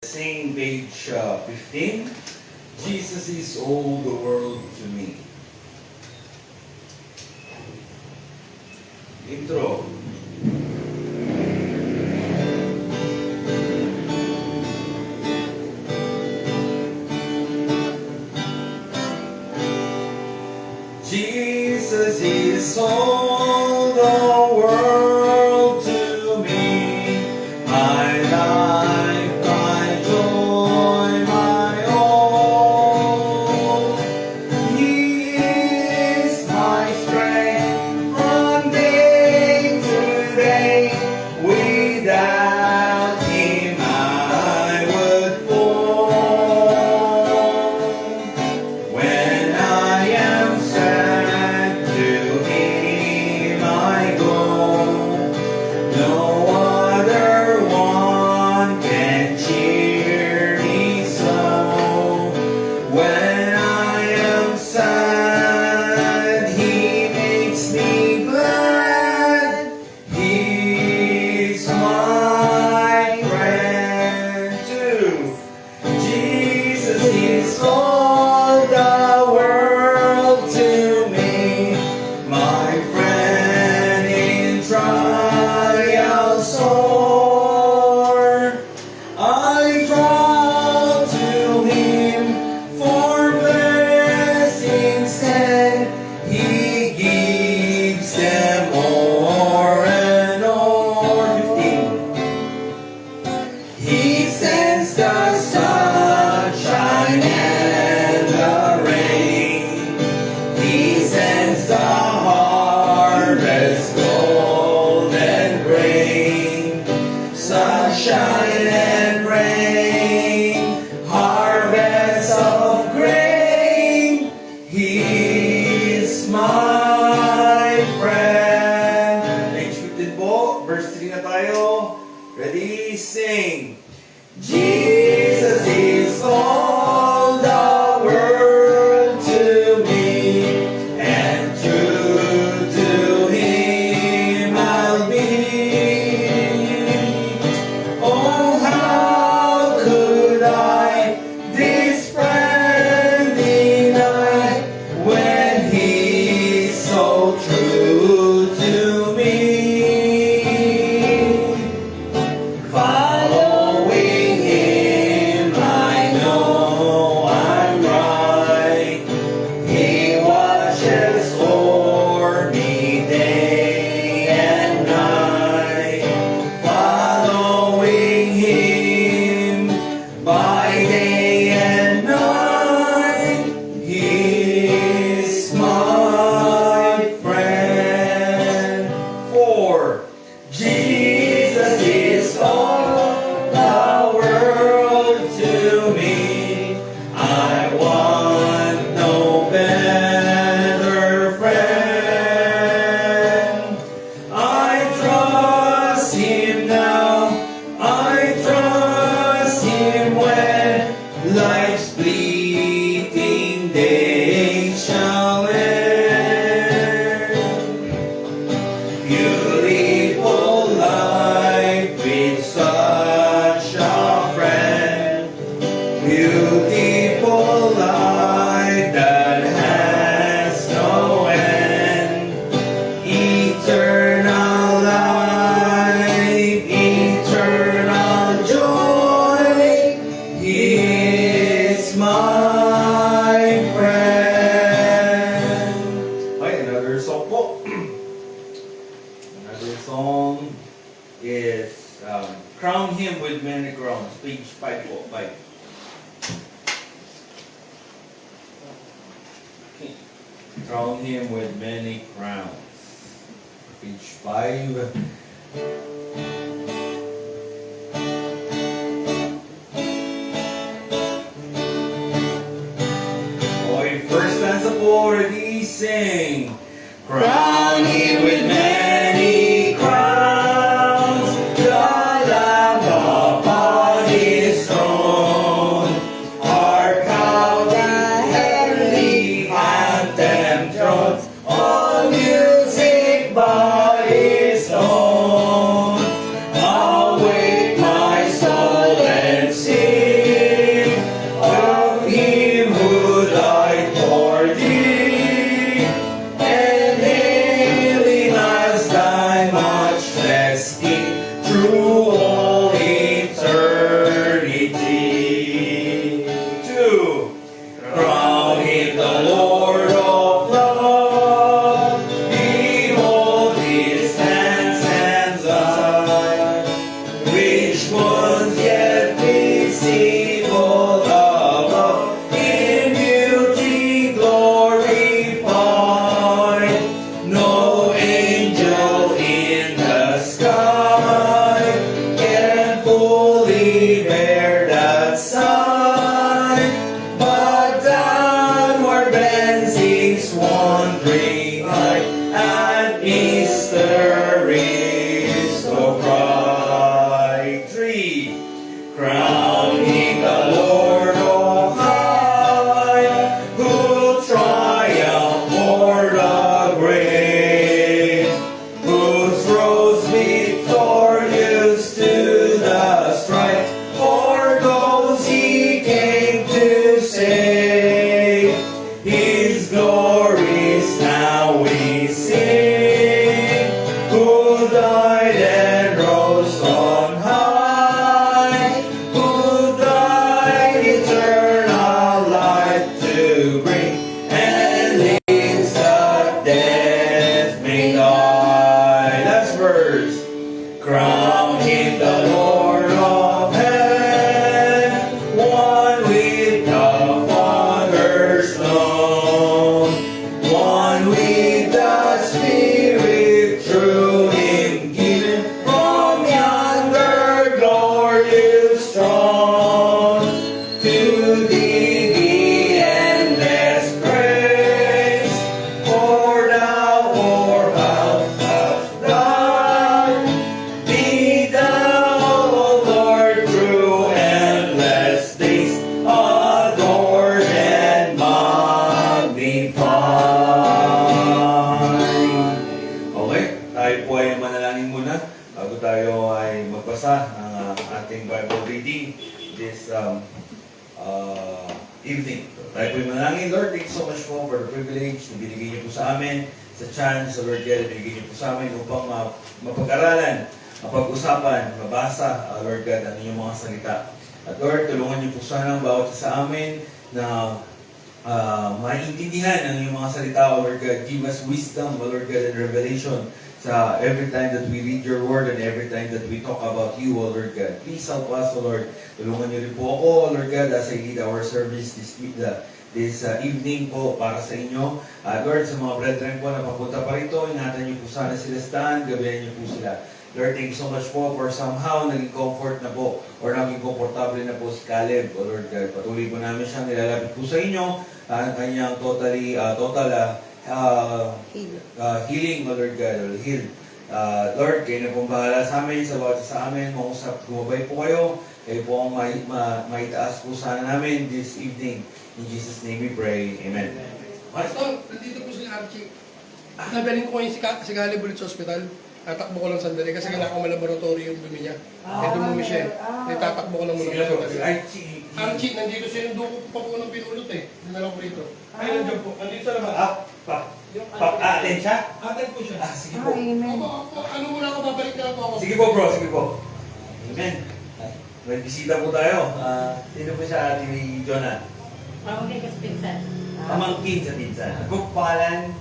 Same page 15. Jesus is all the world to me. Intro. Jesus is all the world to me. My life, my joy, my all. He is my strength from day to day. Without Him I would fall. When I am sad, to Him I go. No other one can cheer me so. When I am sad, He makes me glad. He's my friend too. Jesus is all the world to me, my friend in trial sore. I draw to Him for blessings, and He gives them more and more. 15. He sends the sunshine and the rain. He sends the harvest, gold and grain. Sunshine and rain, harvest of grain. He's my friend. Page 15 po, verse 3 na tayo. Ready? Sing. Jesus is all the world to me, and true to Him I'll be. Oh, how could I this friend deny when He's so true to me? Following Him, I know I'm right. He watches for me day and night. Following Him by day and night. He's my friend. 4. Jesus is all the world to me. I want no better friend. I trust Him now. I trust Him when life's fleeting days shall end. Beautiful life with such a friend. Beautiful life that has no end. Eternal life, eternal joy. He is my friend. Okay, another song po. Another song is Crown Him with Many Crowns. Page 5 po. 5. Okay. Crown Him with Many Crowns. Page 5. Okay, first stanza po. Ready? Sing. Crown Him with many crowns, the Lamb upon His throne. Hark how the heavenly anthem drones, all music by His own. Awake my soul and sing. sun, but downward bends its wandering eye, and mysteries so bright. 3. Crowning the Lord on high, who triumphed o'er the grave, who rose victorious to the strife, for those he came to save. His glories now we sing, who died and rose on high, who died eternal life to bring, and lives the death may die. Last verse. Crown him the Lord of heaven, one with the Father's throne, one with the Spirit through him given, from yonder glorious throne. To thee the endless praise, for thou for us hast done. Be thou, O Lord, through endless days, adored and magnified. Okay, tayo po ay manalangin muna bago tayo ay magbasa ng ating Bible reading this evening. So, tayo po ay manalangin. Lord, thank you so much po for the privilege na binigay niyo po sa amin, sa chance, so Lord God, binigay niyo po sa amin upang mapag-aralan, mapag-usapan, mabasa, Lord God, ang inyong mga salita. At Lord, tulungan niyo po sana ang bawat isa sa amin na maintindihan ang inyong mga salita, O Lord God. Give us wisdom, O Lord God, and revelation sa every time that we read your word and every time that we talk about you, O Lord God. Please help us, O Lord. Tulungan niyo rin po ako, O Lord God, as I lead our service this evening po para sa inyo. Lord, sa mga brethren po na papunta pa rito, ingatan niyo po sana sila sa daan, gabayan niyo po sila. Lord, thank you so much po for somehow naging comfort na po or naging komportable na po si Caleb, O Lord God. Patuloy po namin siyang nilalapit po sa inyo, ang kanyang total healing, O Lord God, or heal. Lord, kayo na pong bahala sa amin, sa bawat sa amin, mausap, gumabay po kayo. Kayo po ang maitaas po sana namin this evening. In Jesus' name we pray. Amen. Pastor, nandito po si Archie. Nabalin ko ngayon si Caleb ulit sa ospital. Tatakbo ko lang sandali kasi kailangan ko malaboratory yung dumi niya. Eh, dumumi siya eh. Tatakbo ko lang muna Sige po, sandali. Archie, nandito siya yung duko pa po ng pinulot eh. Dinala ko rito. Ay, nandiyan po. Nandito sa labas. Atin siya? Atin po siya. Sige po. Amen. Ano muna ako, babalik na po ako. Sige po bro, sige po. Amen. May bisita po tayo. Sino po siya, Ate Jonah? Pamangkin ka sa pinsan. Pamangkin sa pinsan. Ano pangalan?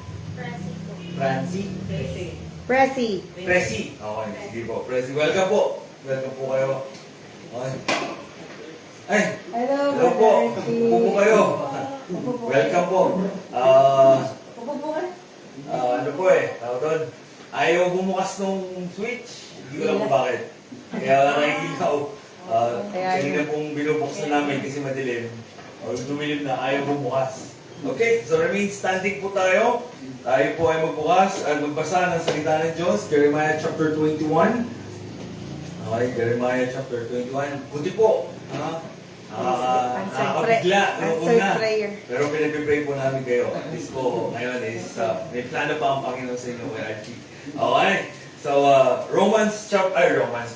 Francie? Pressy. Presi. Okay, sige po. Presi, welcome po. Welcome po kayo. Okay. Ay, Hello, hello po. Archie. Upo po kayo. Welcome po. Ano po tawag doon. Ayaw bumukas nung switch. Hindi ko alam kung bakit. Kaya nakikilaw. Kanina pong binubuksan namin kasi madilim. O dumilim na, ayaw bumukas. Okay, so remain standing po tayo. Tayo po ay magbukas at magbasa ng salita ng Diyos. Jeremiah chapter 21. Okay, Jeremiah chapter 21. Buti po. Nakakabigla. Answered prayer. Pero pinag-pray po namin kayo. At least po, ngayon is, may plano pa ang Panginoon sa inyo kay Archie. Okay, so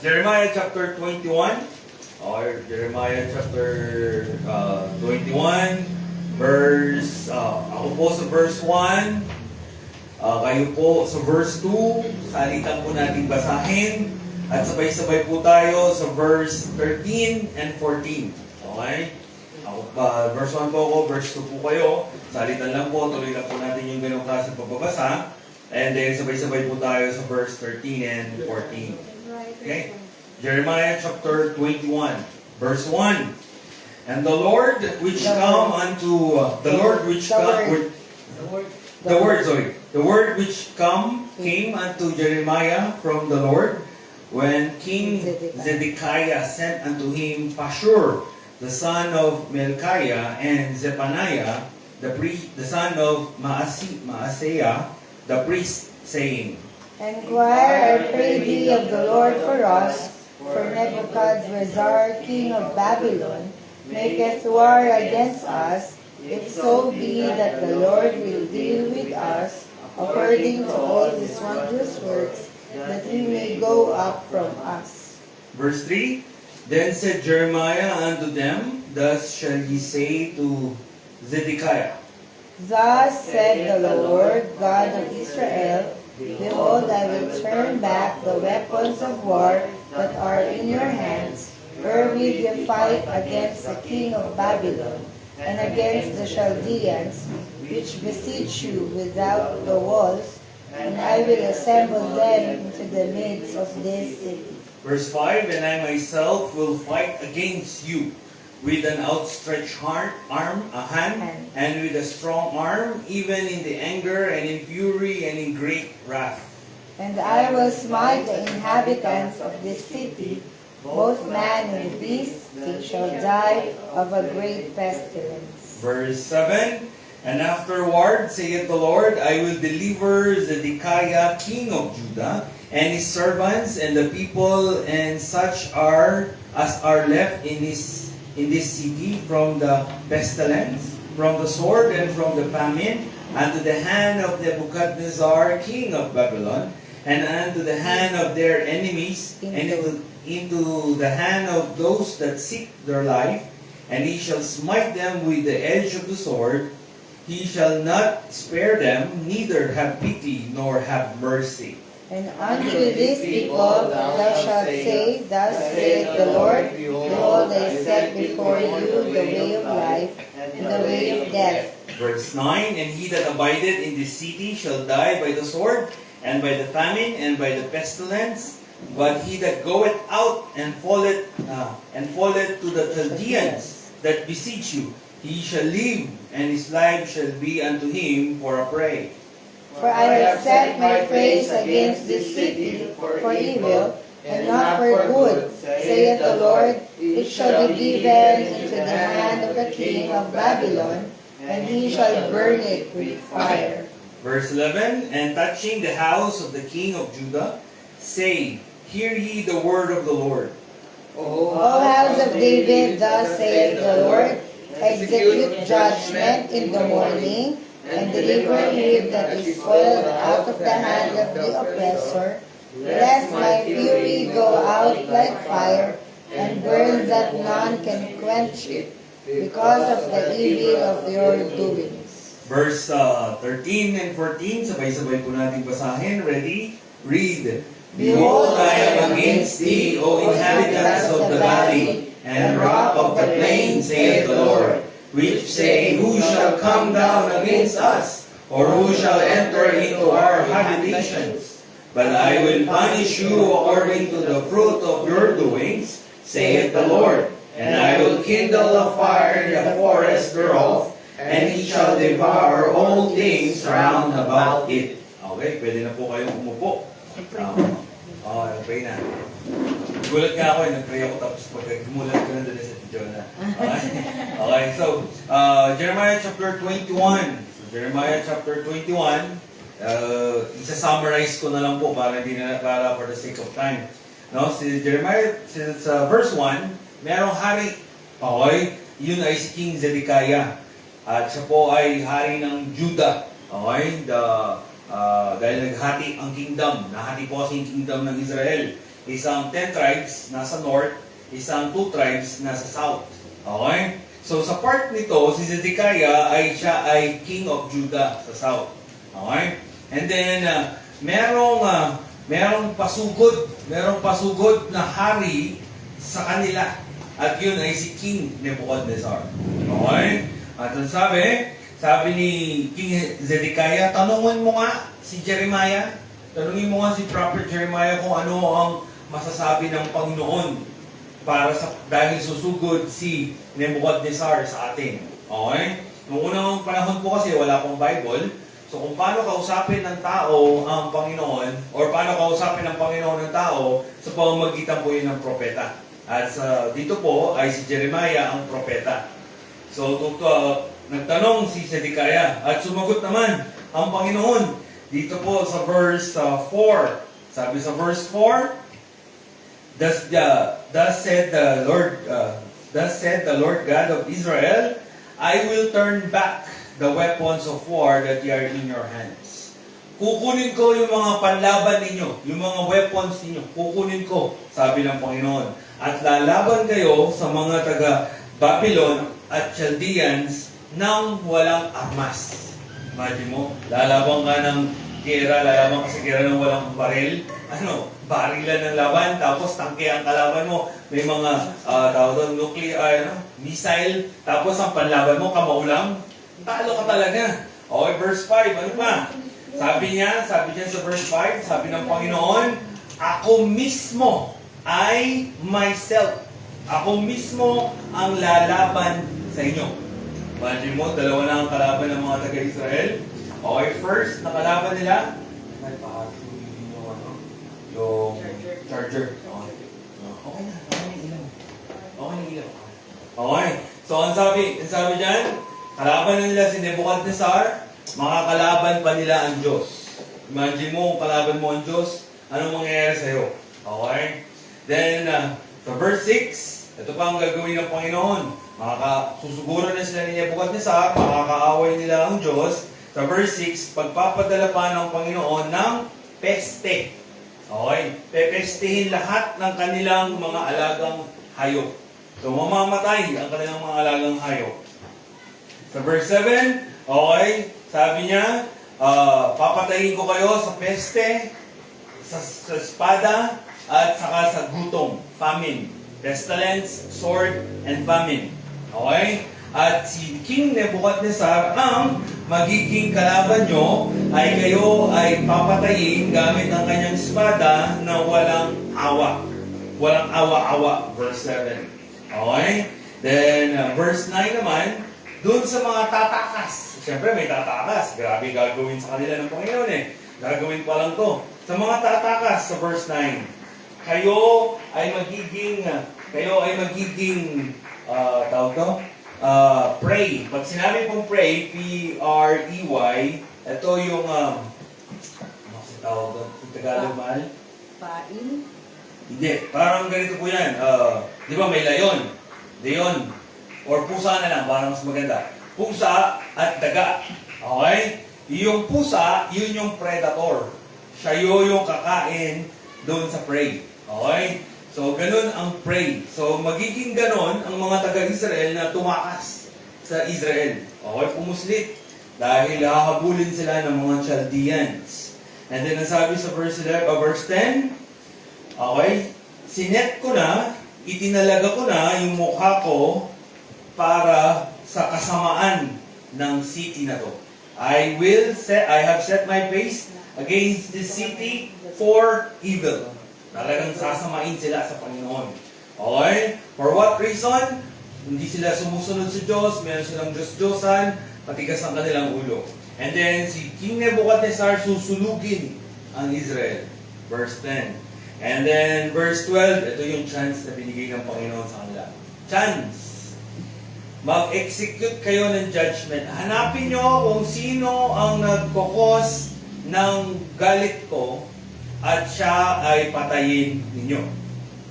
Jeremiah chapter 21. Or Jeremiah chapter 21, verse, ako po sa verse 1, kayo po sa verse 2, salitan po natin basahin, at sabay-sabay po tayo sa verse 13 and 14. Okay? Verse 1 po ako, verse 2 po kayo, salitan lang po, tuloy lang po natin yung ganong klaseng pagbabasa, and then sabay-sabay po tayo sa verse 13 and 14. Okay? Jeremiah chapter 21, verse 1. And the word which came unto Jeremiah from the Lord when King Zedekiah sent unto him Pashur, the son of Melchiah, and Zephaniah, the son of Maaseiah, the priest, saying, Inquire, I pray thee, of the Lord for us, for Nebuchadrezzar, king of Babylon, maketh war against us, if so be that the Lord will deal with us according to all his wondrous works, that he may go up from us. Verse 3, Then said Jeremiah unto them, Thus shall ye say to Zedekiah, Thus said the Lord God of Israel, Behold, I will turn back the weapons of war that are in your hands, wherewith ye fight against the king of Babylon, and against the Chaldeans, which besiege you without the walls, and I will assemble them into the midst of this city. Verse 5, And I myself will fight against you with an outstretched hand, and with a strong arm, even in the anger, and in fury, and in great wrath. And I will smite the inhabitants of this city, both man and beast, they shall die of a great pestilence. Verse 7, And afterward, saith the Lord, I will deliver Zedekiah king of Judah, and his servants, and the people, and such as are left in this city, from the pestilence, from the sword, and from the famine, unto the hand of Nebuchadnezzar king of Babylon, and unto the hand of their enemies, and into the hand of those that seek their life, and he shall smite them with the edge of the sword. He shall not spare them, neither have pity, nor have mercy. And unto this people thou shalt say, Thus saith the Lord, Behold, I set before you the way of life, and the way of death. Verse 9, And he that abideth in this city shall die by the sword, and by the famine, and by the pestilence. But he that goeth out and falleth to the Chaldeans that besiege you, he shall live, and his life shall be unto him for a prey. For I have set my face against this city for evil, and not for good, saith the Lord. It shall be given into the hand of the king of Babylon, and he shall burn it with fire. Verse 11, And touching the house of the king of Judah, say, Hear ye the word of the Lord. O house of David, thus saith the Lord, execute judgment in the morning, and deliver him that is spoiled out of the hand of the oppressor, lest my fury go out like fire, and burn that none can quench it, because of the evil of your doings. Verse 13 and 14, sabay-sabay po natin basahin. Ready? Read. Behold, I am against thee, O inhabitants of the valley, and rock of the plain, saith the Lord, which say, Who shall come down against us? Or who shall enter into our habitations? But I will punish you according to the fruit of your doings, saith the Lord. And I will kindle a fire in the forest thereof, and he shall devour all things round about it. Okay, pwede na po kayong umupo. Okay na. Gulat nga ako, nag-pray ako, tapos pag-gumulat ko na doon sa video na. Okay, so, Jeremiah chapter 21. So, Jeremiah chapter 21, isa-summarize ko na lang po para for the sake of time. No, si Jeremiah, sa verse 1, merong hari. Okay, yun ay si King Zedekiah. At siya po ay hari ng Judah. Okay, dahil naghati ang kingdom. Nahati po kasi yung kingdom ng Israel. Isang 10 tribes nasa north, isang 2 tribes nasa south. Okay? So sa part nito, si Zedekiah siya ay king of Judah sa south. Okay? And then, merong pasugod na hari sa kanila. At yun ay si King Nebuchadnezzar. Okay? At ang sabi ni King Zedekiah, tanungin mo nga si Jeremiah, tanungin mo nga si Prophet Jeremiah kung ano ang masasabi ng Panginoon dahil susugod si Nebuchadnezzar sa atin. Okay? Noong unang panahon po kasi wala pong Bible, so kung paano kausapin ng tao ang Panginoon, or paano kausapin ng Panginoon ng tao, sa pamamagitan po yun ng propeta. At dito po ay si Jeremiah ang propeta. So, nagtanong si Zedekiah at sumagot naman ang Panginoon. Dito po sa verse 4. Sabi sa verse 4, Thus said the Lord God of Israel, I will turn back the weapons of war that are in your hands. Kukunin ko yung mga panlaban ninyo, yung mga weapons ninyo, kukunin ko, sabi ng Panginoon. At lalaban kayo sa mga taga-Babylon at Chaldeans nang walang armas. Imagine mo, lalaban ka ng gera, lalaban ka sa gera ng walang baril. Barilan ng laban, tapos tangke ang kalaban mo. May mga nuclear, missile, tapos ang panlaban mo, kamaulang. Talo ka talaga. Okay, verse 5, ano pa? Sabi niya sa verse 5, sabi ng Panginoon, ako mismo ay myself. Ako mismo ang lalaban sa inyo. Imagine mo, dalawa na ang kalaban ng mga taga-Israel. Okay, first, nakalaban nila, may yung charger. Okay na ilaw. Okay na ilaw. Okay. So, ang sabi dyan, kalaban na nila si Nebuchadnezzar, makakalaban pa nila ang Diyos. Imagine mo, kung kalaban mo ang Diyos, anong mangyayari sa'yo? Okay? Then, sa verse 6, ito pa ang gagawin ng Panginoon. Susuguro na sila ni Nebuchadnezzar, makakaaway nila ang Diyos. Sa verse 6, pagpapadala pa ng Panginoon ng peste. Okay? Pepestehin lahat ng kanilang mga alagang hayop. So, mamamatay ang kanilang mga alagang hayop. Sa verse 7, okay, sabi niya, papatayin ko kayo sa peste, sa espada, at saka sa gutom, famine, pestilence, sword, and famine. Okay? At si King Nebuchadnezzar ang magiging kalaban nyo ay kayo ay papatayin gamit ang kanyang espada na walang awa. Walang awa-awa. Verse 7. Okay? Then, verse 9 naman, dun sa mga tatakas. Siyempre, may tatakas. Grabe gagawin sa kanila ng Panginoon eh. Gagawin pa lang to. Sa mga tatakas, sa verse 9, kayo ay magiging tawag to? Pray. Pag sinabi pong pray, P-R-E-Y, ito yung, ano kasi tawag doon? Yung Tagalog, mahal? Pain. Hindi. Parang ganito po yan. Di ba may layon? Leon. Or pusa na lang, para mas maganda. Pusa at daga. Okay? Yung pusa, yun yung predator. Siya yung kakain doon sa prey. Okay? So, ganun ang prey. So, magiging ganun ang mga taga-Israel na tumakas sa Israel. Okay? Pumuslit. Dahil hahabulin sila ng mga Chaldeans. And then, nasabi sa verse 10, okay? Sinet ko na, itinalaga ko na yung mukha ko para sa kasamaan ng city na to. I have set my face against this city for evil. Talagang sasamain sila sa Panginoon. Okay? For what reason? Hindi sila sumusunod sa Diyos, meron silang Diyos-Diyosan, patigas ang kanilang ulo. And then, si King Nebuchadnezzar susunugin ang Israel. Verse 10. And then, verse 12, ito yung chance na binigay ng Panginoon sa kanila. Chance. Mag-execute kayo ng judgment. Hanapin nyo kung sino ang nagkokos ng galit ko at siya ay patayin ninyo.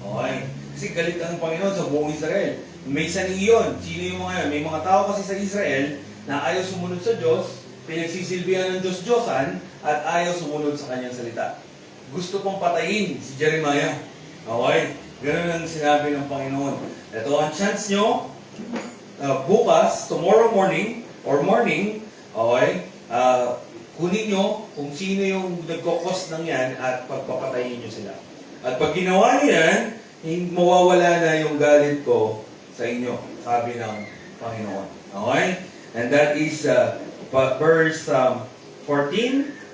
Okay? Kasi galit ang Panginoon sa buong Israel. May sanhi yun. Sino yung mga yun? May mga tao kasi sa Israel na ayaw sumunod sa Diyos, pinagsisilbihan ng Diyos-Diyosan, at ayaw sumunod sa kanyang salita. Gusto pong patayin si Jeremiah. Okay? Ganun ang sinabi ng Panginoon. Ito ang chance nyo, bukas, tomorrow morning, okay, kunin nyo kung sino yung nagkokos ng yan at pagpapatayin nyo sila. At pag ginawa nyo yan, mawawala na yung galit ko sa inyo, sabi ng Panginoon. Okay? And that is verse 14.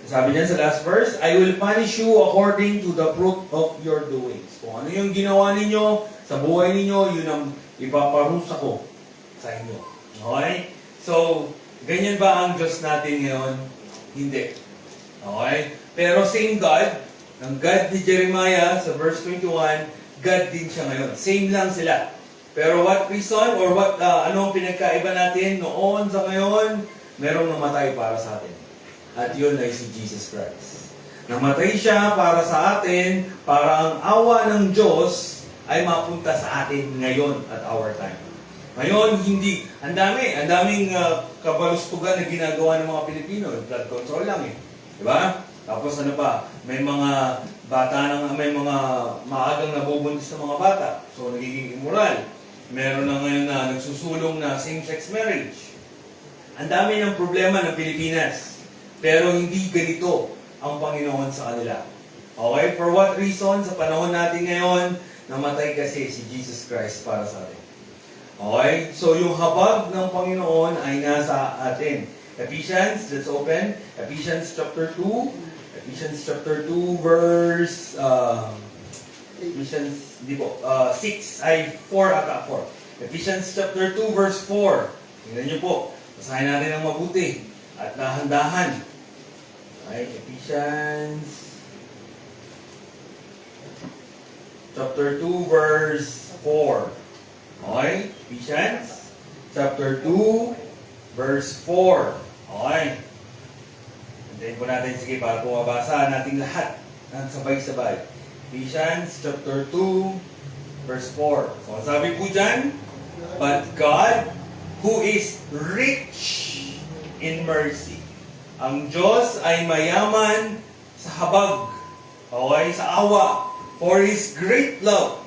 Sabi niya sa last verse, I will punish you according to the fruit of your doings. Kung ano yung ginawa ninyo sa buhay ninyo, yun ang ipaparusa ko sa inyo. Okay? So, ganyan ba ang Diyos natin ngayon? Hindi. Okay? Pero same God, ang God ni Jeremiah sa verse 21, God din siya ngayon. Same lang sila. Pero what reason or ano ang pinagkaiba natin noon sa ngayon? Merong namatay para sa atin. At yun ay si Jesus Christ. Namatay siya para sa atin, para ang awa ng Diyos ay mapunta sa atin ngayon at our time. Ngayon, hindi. Ang daming kabalustugan na ginagawa ng mga Pilipino. Blood control lang eh. Diba? Tapos ano pa, may mga may mga maagang nabubuntis sa mga bata. So, nagiging immoral. Meron na ngayon na nagsusulong na same-sex marriage. Ang dami ng problema ng Pilipinas. Pero hindi ganito ang Panginoon sa kanila. Okay? For what reason? Sa panahon natin ngayon, namatay kasi si Jesus Christ para sa atin. Okay? So, yung habag ng Panginoon ay nasa atin. Ephesians, let's open. Ephesians chapter 2. Ephesians chapter 2 verse... Ephesians, 6 ay 4 ata 4. Ephesians chapter 2 verse 4. Tingnan nyo po. Basahin natin ang mabuti at dahan-dahan. Okay, Ephesians chapter 2 verse 4. Okay, Ephesians chapter 2 verse 4. Okay. Antayin po natin, sige, para po mabasa natin lahat ng sabay-sabay. Ephesians chapter 2 verse 4. So, sabi po dyan, but God, who is rich in mercy. Ang Diyos ay mayaman sa habag, okay, sa awa, for His great love,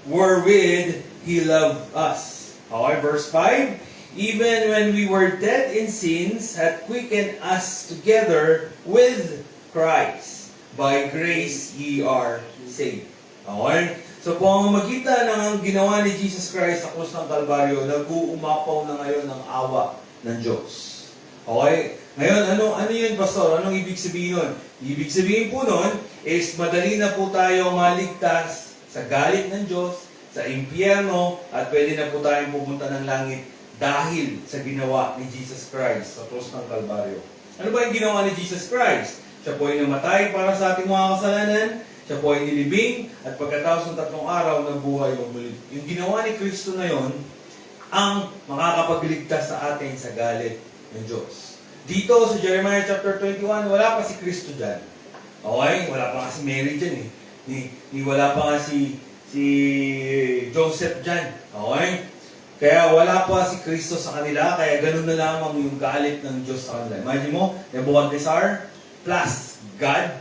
wherewith He loved us. Okay, verse 5, even when we were dead in sins, hath quickened us together with Christ. By grace ye are saved. Okay? So, kung magkita ng ginawa ni Jesus Christ sa krus ng Kalbaryo, nag-uumapaw na ngayon ng awa ng Diyos. Okay? Ngayon, ano yun, Pastor? Anong ibig sabihin nun? Ibig sabihin po nun is madali na po tayo maligtas sa galit ng Diyos, sa impyerno, at pwede na po tayong pupunta ng langit dahil sa ginawa ni Jesus Christ sa krus ng Kalbaryo. Ano ba yung ginawa ni Jesus Christ? Siya po ay namatay para sa ating mga kasalanan, siya po ay nilibing, at pagkatapos ng 3 araw, nabuhay muli. Yung ginawa ni Kristo na yon ang makakapagligtas sa atin sa galit ng Diyos. Dito sa Jeremiah chapter 21, wala pa si Kristo dyan. Okay? Wala pa nga si Mary dyan eh. Wala pa nga si Joseph dyan. Okay? Kaya wala pa si Kristo sa kanila, kaya ganun na lamang yung galit ng Diyos sa kanila. Imagine mo, Nebuchadnezzar plus God,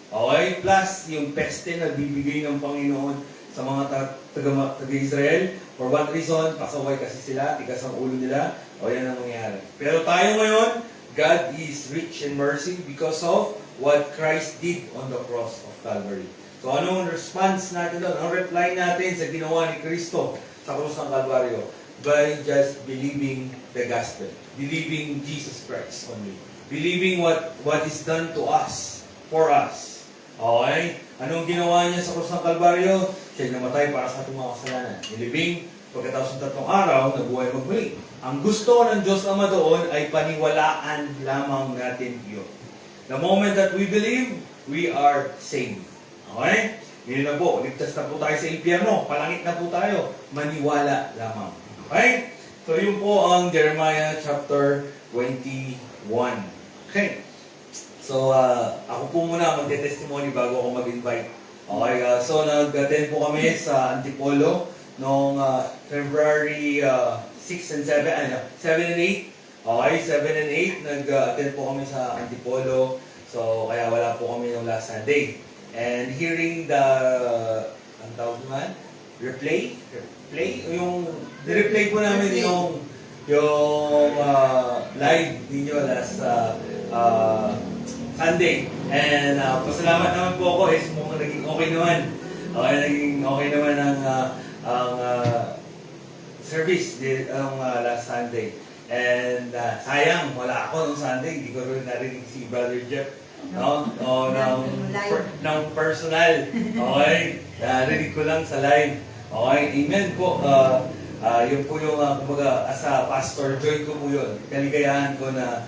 okay? Plus yung peste na bibigay ng Panginoon sa mga taga-Israel. For what reason? Pasaway kasi sila, tigas ang ulo nila, o yan ang mangyayari. Pero tayo ngayon, God is rich in mercy because of what Christ did on the cross of Calvary. So anong response natin doon? Anong reply natin sa ginawa ni Kristo sa krus ng Kalbaryo? By just believing the gospel. Believing Jesus Christ only. Believing what is done to us, for us. Okay? Anong ginawa niya sa krus ng Kalbaryo? Siya namatay para sa ating mga kasalanan. Nilibing, pagkatapos ng 3 araw, nabuhay magmuli. Ang gusto ng Diyos Ama doon ay paniwalaan lamang natin yun. The moment that we believe, we are saved. Okay? Yun na po, ligtas na po tayo sa impyerno. Palangit na po tayo. Maniwala lamang. Okay? So yun po ang Jeremiah chapter 21. Okay? So, ako po muna magte-testimony bago ako mag-invite. Okay? So, nag-attend po kami sa Antipolo noong February 6 and 7 and 8. Okay, 7 and 8, nag-attend po kami sa Antipolo. So, kaya wala po kami yung last Sunday. And hearing the, ang tawag naman? Replay? Yung, di-replay po namin yung live ninyo last Sunday. And pasalamat naman po ako, is mukhang naging okay naman. Okay, naging okay naman ang service ang last Sunday. And sayang, wala ako nung Sunday. Hindi ko rin narinig si Brother Jeff. No? Ng personal. Okay? Narinig ko lang sa live. Okay? Amen po. Yun po yung, kumbaga, as a pastor, joy ko po yun. Kaligayahan ko na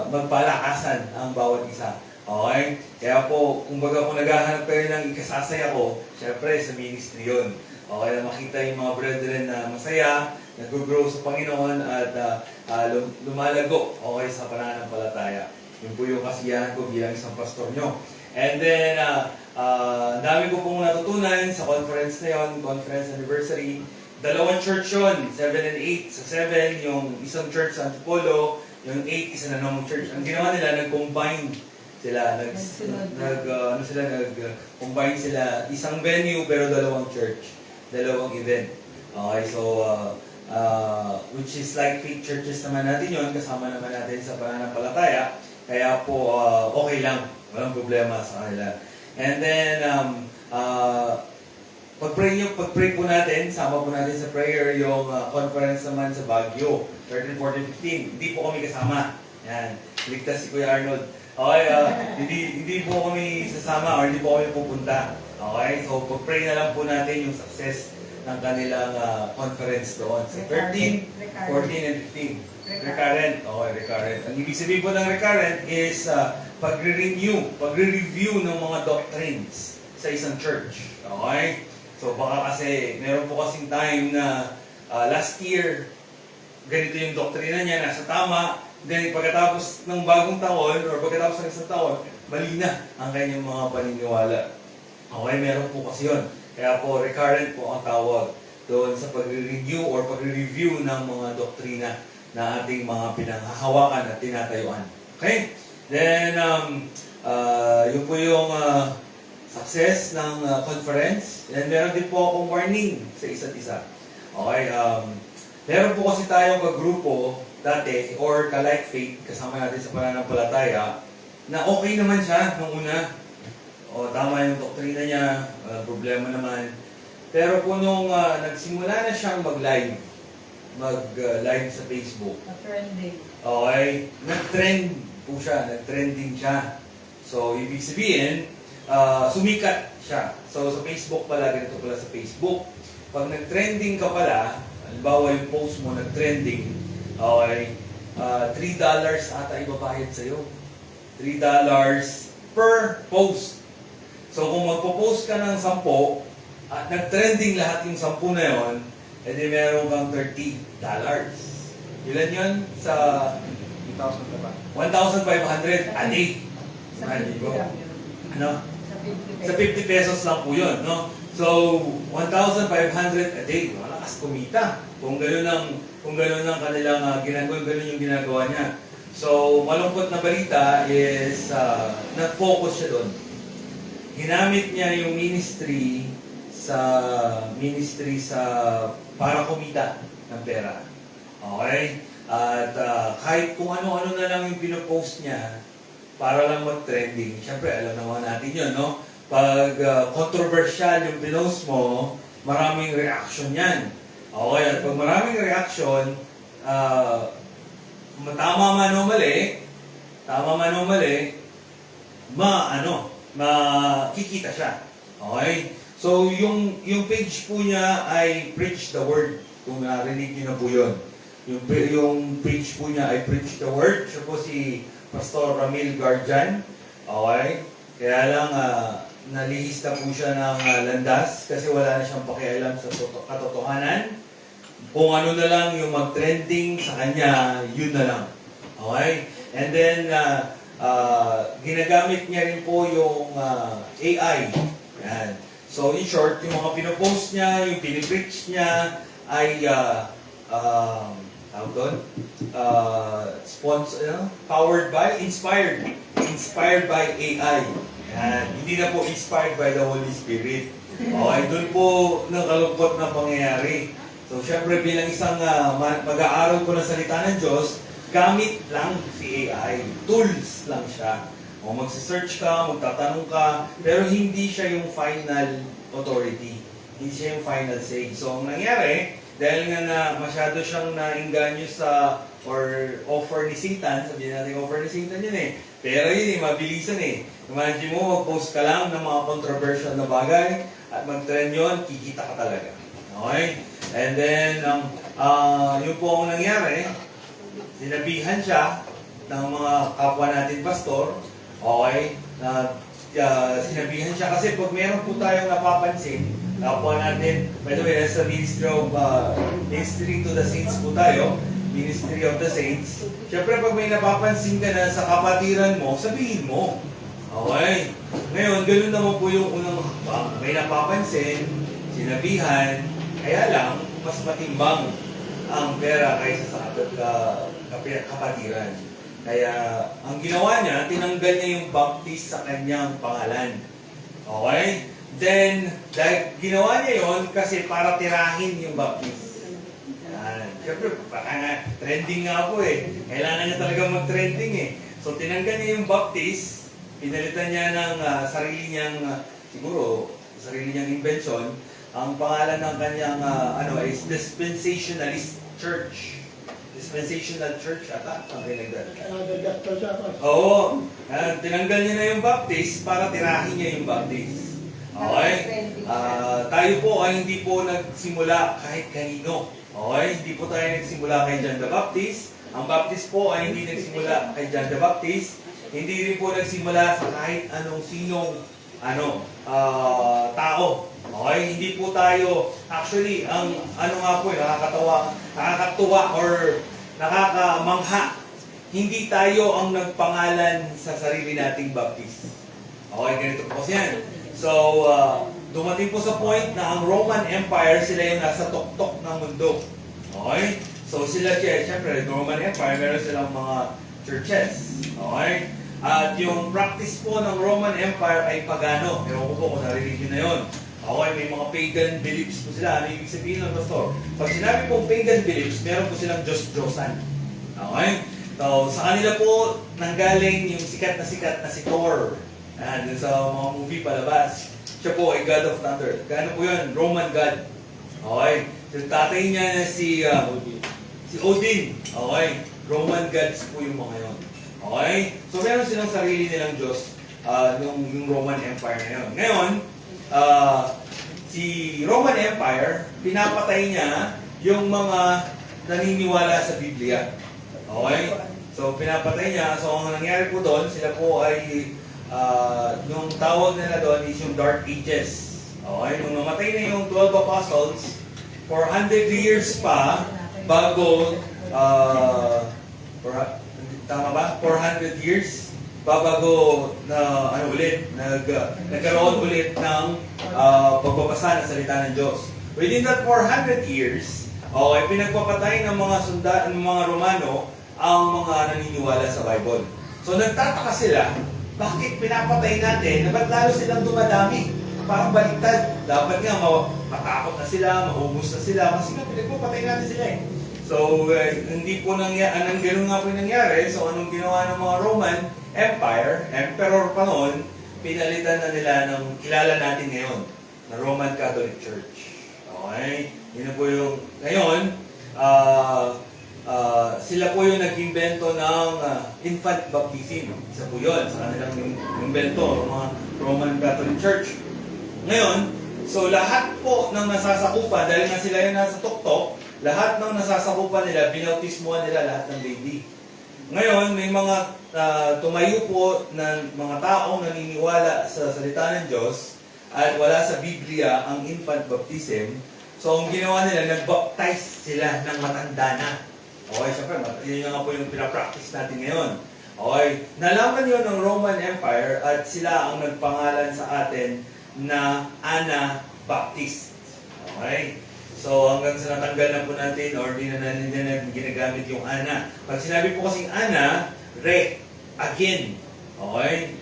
magpalakasan ang bawat isa. Okay? Kaya po, kumbaga kung naghahanap kayo ng ikasasaya ko, syempre sa ministry yun. Okay, na makita yung mga brethren na masaya, nag-grow sa Panginoon at lumalago okay, sa pananampalataya. Yun po yung kasiyahan ko bilang isang pastor nyo. And then, dami ko pong natutunan sa conference na yun, conference anniversary. Dalawang church yun, 7 and 8. Sa 7, yung isang church sa Antipolo, yung 8, isa na namang church. Ang ginawa nila, nag-combine sila, nag-combine sila, isang venue pero dalawang church, dalawang event. Okay, so, which is like faith churches naman natin yun, kasama naman natin sa pananampalataya. Kaya po, okay lang. Walang problema sa kanila. And then, pag-pray po natin, sama po natin sa prayer yung conference naman sa Baguio, 13, 14, 15. Hindi po kami kasama. Yan. Ligtas si Kuya Arnold. Okay, hindi po kami sasama or hindi po kami pupunta. Okay, so pag-pray na lang po natin yung success ng kanilang conference doon. So 13, 14, and 15. Recurrent. Okay, recurrent. Ang ibig sabihin po ng recurrent is pagre-review ng mga doctrines sa isang church. Okay? So baka kasi, meron po kasing time na last year, ganito yung doktrina niya, nasa tama, then pagkatapos ng bagong taon, or pagkatapos ng isang taon, mali na ang kanyang mga paniniwala. Okay, meron po kasi yun. Kaya po, recurrent po ang tawag doon sa pagre-review or pagre-review ng mga doktrina na ating mga pinanghahawakan at tinatayuan. Okay? Then, yun po yung success ng conference. And meron din po akong warning sa isa't isa. Okay? Meron po kasi tayong kagrupo dati, or ka-like faith, kasama natin sa pananampalataya, na okay naman siya nung una. O, tama yung doktrina niya, problema naman. Pero po nung nagsimula na siyang mag-live sa Facebook. Trending. Okay, nag-trend po siya, nag-trending siya. So, ibig sabihin, sumikat siya. So, sa Facebook pala, ganito pala sa Facebook. Pag nag-trending ka pala, halimbawa yung post mo nag-trending, okay, $3 ata ibabayad sa'yo. $3 per post. So, kung magpo-post ka ng 10, at nag-trending lahat yung 10 na yun, edi meron kang $30. Ilan yun? Sa 1,500 a day. Ano? Sa 50 pesos lang po yun, no? So, 1,500 a day. Malakas kumita. Kung gano'n ang kanilang ginagawa, gano'n yung ginagawa niya. So, malungkot na balita is nag-focus siya doon. Ginamit niya yung ministry para kumita ng pera. Okay? At kahit kung ano-ano na lang yung pinopost niya para lang mag-trending. Siyempre, alam naman natin yun, no? Pag controversial yung pinost mo, maraming reaction yan. Okay? At pag maraming reaction, tama man o mali, makikita siya. Okay? So, yung page po niya ay Preach the Word. Kung narinig niyo na po yun. Yung page po niya ay Preach the Word. Siya po si Pastor Ramil Garjan. Okay? Kaya lang, nalihis na po siya ng landas kasi wala na siyang pakialam sa katotohanan. Kung ano na lang yung mag-trending sa kanya, yun na lang. Okay? And then, ginagamit niya rin po yung AI. Yan. So, in short, yung mga pinopost niya, yung pinipreach niya, ay, inspired by AI. Yan. Hindi na po inspired by the Holy Spirit. Okay, doon po nakalungkot na pangyayari. So, syempre, bilang isang mag-aaral ko ng salita ng Diyos, gamit lang si AI. Tools lang siya. O magsisearch ka, magtatanong ka, pero hindi siya yung final authority. Hindi siya yung final say. So, ang nangyari, dahil nga na masyado siyang nainganyo sa or offer ni Satan, sabihin natin offer ni Satan yun eh. Pero yun eh, mabilisan eh. Imagine mo, mag-post ka lang ng mga controversial na bagay at mag-trend yun, kikita ka talaga. Okay? And then, yun po ang nangyari, sinabihan siya ng mga kapwa natin pastor Okay? Sinabihan siya kasi pag meron po tayong napapansin, kapwa natin, by the way, nasa Ministry to the Saints po tayo, Ministry of the Saints. Siyempre, pag may napapansin ka na sa kapatiran mo, sabihin mo. Okay? Ngayon, ganoon naman po yung unang hakbang. May napapansin, sinabihan, kaya lang, mas matimbang ang pera kaysa sa kapatiran. Kaya, ang ginawa niya, tinanggal niya yung baptist sa kanyang pangalan. Okay? Then, dahil ginawa niya yon kasi para tirahin yung baptist. Siyempre, baka nga, trending nga po eh. Kailangan niya talaga mag-trending eh. So, tinanggal niya yung baptist, pinalitan niya ng sarili niyang, siguro, sarili niyang invention. Ang pangalan ng kanyang, is Dispensationalist Church. Dispensational Church, ata? Something like that. Oo. Tinanggal niya na yung baptist para tirahin niya yung baptist. Okay? Tayo po ay hindi po nagsimula kahit kanino. Okay? Hindi po tayo nagsimula kay John the Baptist. Ang Baptist po ay hindi nagsimula kay John the Baptist. Hindi rin po nagsimula sa kahit anong sinong tao. Okay? Hindi po tayo, actually, ang nga po, nakakatuwa or nakakamangha. Hindi tayo ang nagpangalan sa sarili nating Baptist. Okay, ganito po kasi yan. So, dumating po sa point na ang Roman Empire, sila yung nasa tuktok ng mundo. Okay? So, sila, siyempre, Roman Empire, meron silang mga churches. Okay? At yung practice po ng Roman Empire ay pagano. Ewan ko po kung narinig nyo na yun. Okay, may mga pagan beliefs po sila. Ano ibig sabihin ng pastor? Pag sinabi pong pagan beliefs, meron po silang Diyos-Diyosan. Okay? So, sa kanila po, nanggaling yung sikat na si Thor. And sa mga movie palabas, siya po ay God of Thunder. Kano po yun? Roman God. Okay? So, tatay niya na si Odin. Okay? Roman gods po yung mga yun. Okay? So, meron silang sarili nilang Diyos yung Roman Empire na yun. Ngayon, si Roman Empire, pinapatay niya yung mga naniniwala sa Biblia. Okay? So, pinapatay niya. So, ang nangyari po doon, sila po ay, yung tawag nila doon is yung Dark Ages. Okay? Nung namatay na yung 12 apostles, 400 years pa, bago, tama ba? 400 years, bago na, nagkaroon ulit ng pagbabasa ng salita ng Diyos. Within that 400 years, okay, pinagpapatay ng ng mga Romano ang mga naniniwala sa Bible. So nagtataka sila, bakit pinapatay natin, na ba't lalo silang dumadami? Parang baliktad. Dapat nga matakot na sila, maubos na sila, kasi nga pinagpapatay natin sila eh. So, hindi po ganun nga po yung nangyari. So, anong ginawa ng mga Roman Empire, emperor pa noon, pinalitan na nila ng kilala natin ngayon, na Roman Catholic Church. Okay? Yun na po yung, ngayon, sila po yung nag-invento ng infant baptism. Isa po yun sa kanilang invento, ng mga Roman Catholic Church. Ngayon, so lahat po ng nasasakupan, dahil nga sila yung nasa tuktok, lahat ng nasasakupan nila, binautismuhan nila lahat ng baby. Ngayon, may mga tumayo po na mga taong naniniwala sa salita ng Diyos at wala sa Biblia ang infant baptism. So, ang ginawa nila, nag-baptize sila ng matanda na. Okay, syempre, yun nga po yung pinapractice natin ngayon. Okay, nalaman yun ng Roman Empire at sila ang nagpangalan sa atin na Anabaptist. Okay? So, hanggang sa natanggal na po natin or di na natin ginagamit yung Ana. Pag sinabi po kasing Ana, again. Okay?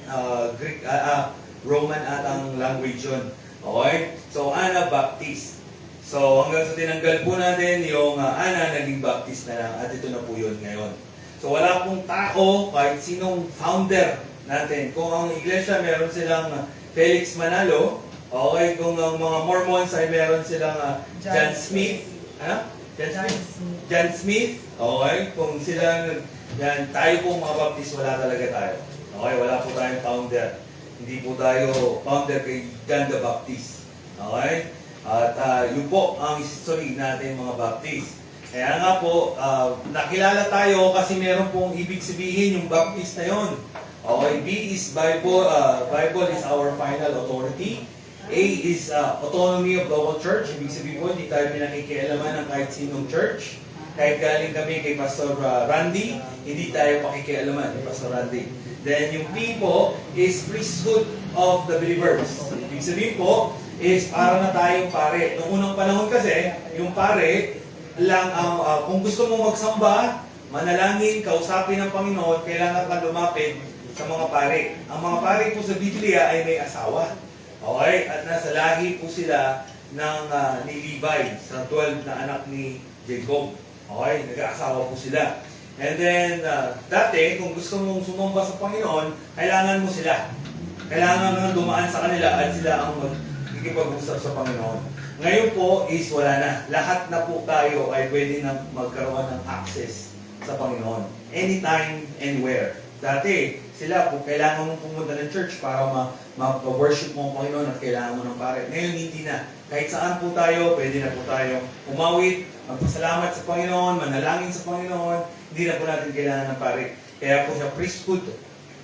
Greek, Roman atang language yun. Okay? So, Anabaptist. So, hanggang sa tinanggal po natin yung Ana, naging Baptist na lang. At ito na po yun ngayon. So, wala pong tao, kahit sinong founder natin. Kung ang iglesia, meron silang Felix Manalo. Okay, kung ang mga Mormons ay meron silang John Smith. Ano? John Smith. Okay, kung sila, yan, tayo pong mga Baptist, wala talaga tayo. Okay, wala po tayong founder. Hindi po tayo founder kay John the Baptist. Okay? At yun po ang history natin mga Baptist. Kaya nga po, nakilala tayo kasi meron pong ibig sabihin yung Baptist na yun. Okay, B is Bible. Bible is our final authority. A is autonomy of local church. Ibig sabihin po, hindi tayo pinakikialaman ng kahit sinong church. Kahit galing kami kay Pastor Randy, hindi tayo pakikialaman kay Pastor Randy. Then yung P po is priesthood of the believers. Ibig sabihin po, is para na tayong pare. Noong unang panahon kasi, yung pare, lang kung gusto mong magsamba, manalangin, kausapin ng Panginoon, kailangan ka lumapit sa mga pare. Ang mga pare po sa Biblia ay may asawa. Okay? At nasa lahi po sila ng ni Levi, sa 12 na anak ni Jacob. Okay? Nag-aasawa po sila. And then, dati, kung gusto mong sumamba sa Panginoon, kailangan mo sila. Kailangan mo dumaan sa kanila at sila ang magkikipag-usap sa Panginoon. Ngayon po is wala na. Lahat na po tayo ay pwede na magkaroon ng access sa Panginoon. Anytime, anywhere. Dati, sila po, kailangan mong pumunta ng church para ma-worship mo ang Panginoon at kailangan mo ng pare. Ngayon, hindi na. Kahit saan po tayo, pwede na po tayo umawit, magpasalamat sa Panginoon, manalangin sa Panginoon. Hindi na po natin kailangan ng pare. Kaya po siya priesthood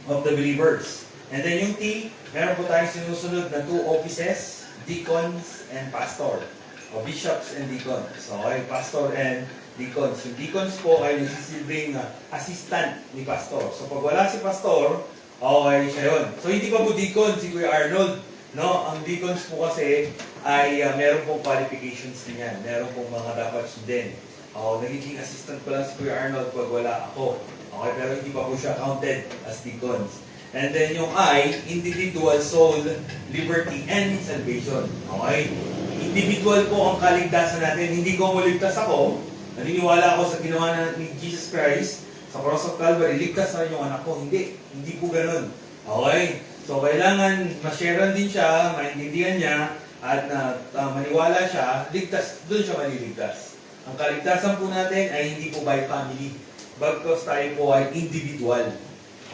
of the believers. And then yung T, meron po tayong sinusunod na 2 offices, deacons and pastor. O bishops and deacons. So, okay, pastor and deacons. Yung deacons po ay nagsisilbing assistant ni pastor. So, pag wala si pastor, okay, siya yun. So, hindi pa po deacon si Kuya Arnold. No? Ang deacons po kasi ay meron pong qualifications din yan. Meron pong mga dapat sundin. Nagiging assistant ko lang si Kuya Arnold pag wala ako. Okay, pero hindi pa po siya counted as deacons. And then yung I, individual soul, liberty, and salvation. Okay? Individual po ang kaligtasan natin. Hindi ko maligtas ako. Naniniwala ako sa ginawa ni Jesus Christ sa cross of Calvary. Ligtas na yung anak ko. Hindi. Hindi po ganun. Okay? So, kailangan ma-sharean din siya, maintindihan niya, at maniwala siya, ligtas, doon siya maliligtas. Ang kaligtasan po natin ay hindi po by family. Bagkos tayo po ay individual.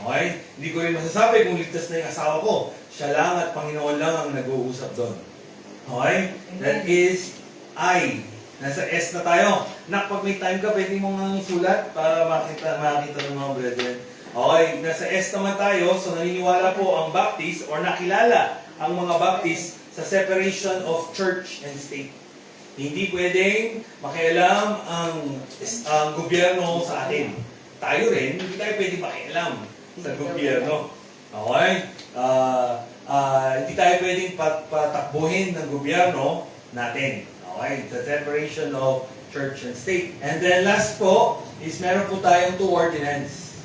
Okay? Hindi ko rin masasabi kung ligtas na yung asawa ko. Siya lang at Panginoon lang ang nag-uusap doon. Okay? That is I. Nasa S na tayo. Nak, pag may time ka, pwede mong nang sulat para makita ng mga brethren. Okay, nasa S naman tayo. So, naniniwala po ang Baptist or nakilala ang mga Baptist sa separation of church and state. Hindi pwedeng makialam ang gobyerno sa atin. Tayo rin, hindi tayo pwedeng makialam sa gobyerno. Okay? Hindi tayo pwedeng patakbuhin ng gobyerno natin. Okay? The separation of church and state. And then last po is meron po tayong 2 ordinance.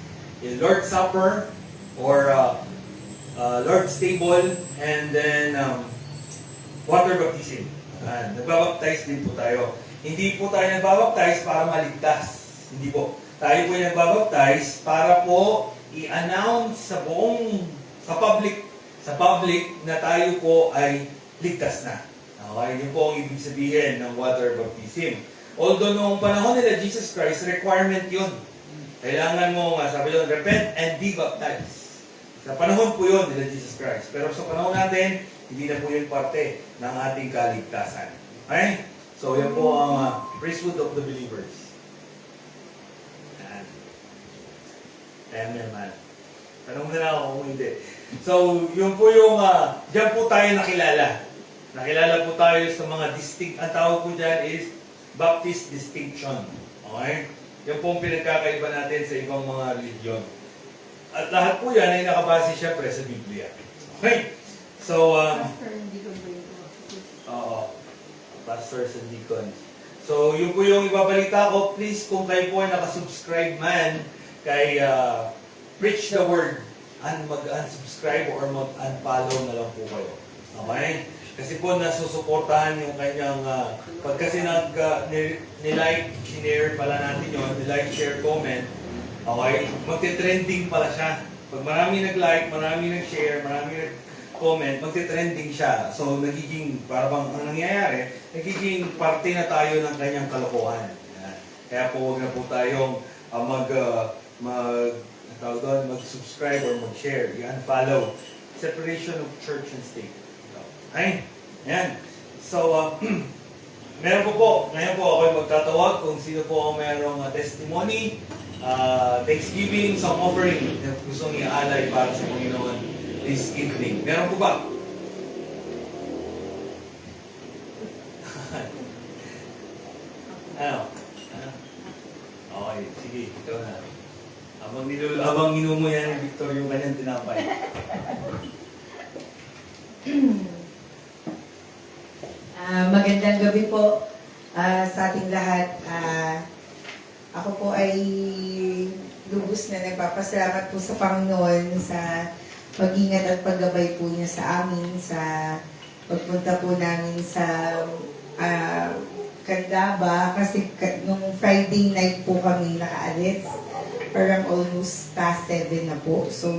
Yung Lord's Supper or Lord's Table and then water baptism. Nagbabaptize din po tayo. Hindi po tayo nagbabaptize para maligtas. Hindi po. Tayo po yung nagbabaptize para po i-announce sa public na tayo po ay ligtas na. Okay, yun po ang ibig sabihin ng water baptism. Although noong panahon nila Jesus Christ, requirement yun. Kailangan mo, sabi doon, repent and be baptized. Sa panahon po yun nila Jesus Christ. Pero sa panahon natin, hindi na po yun parte ng ating kaligtasan. Okay? So, yan po ang priesthood of the believers. Amen. Tanong na ako kung hindi. So, yun po yung, dyan po tayo nakilala. Nakilala po tayo sa mga distinct, ang tawag po dyan is Baptist distinction. Okay? Yan po ang pinagkakaiba natin sa ibang mga religion. At lahat po yan ay nakabase syempre sa Biblia. Okay? So, pastors and deacons. So, yun po yung ibabalita ko. Please, kung kayo po ay nakasubscribe man, kay Preach the Word, mag-unsubscribe or mag-unfollow na lang po kayo. Okay? Kasi po nasusuportahan yung kanyang, pag kasi nilike, sinare pala natin yun, nilike, share, comment, okay? Magte-trending pala siya. Pag marami nag-like, marami nag-share, marami nag-comment, magte-trending siya. So, nagiging, parang ang nangyayari, nagiging parte na tayo ng kanyang kalokohan. Yan. Kaya po, huwag na po tayong mag-subscribe or mag-share, i-unfollow. Separation of church and state. Okay? Yan. So, Meron ngayon po ako magtatawag kung sino po ang merong testimony, Thanksgiving, song offering na gustong iaalay para sa Panginoon this evening. Meron po ba? Ano? Okay, sige, ikaw na. Habang inumo yan ni Victor yung kanyang tinapay. Magandang gabi po sa ating lahat. Ako po ay lubos na nagpapasalamat po sa Panginoon sa pag-ingat at paggabay po niya sa amin, sa pagpunta po namin sa Candaba, kasi nung Friday night po kami nakaalis, parang almost past 7 na po. So,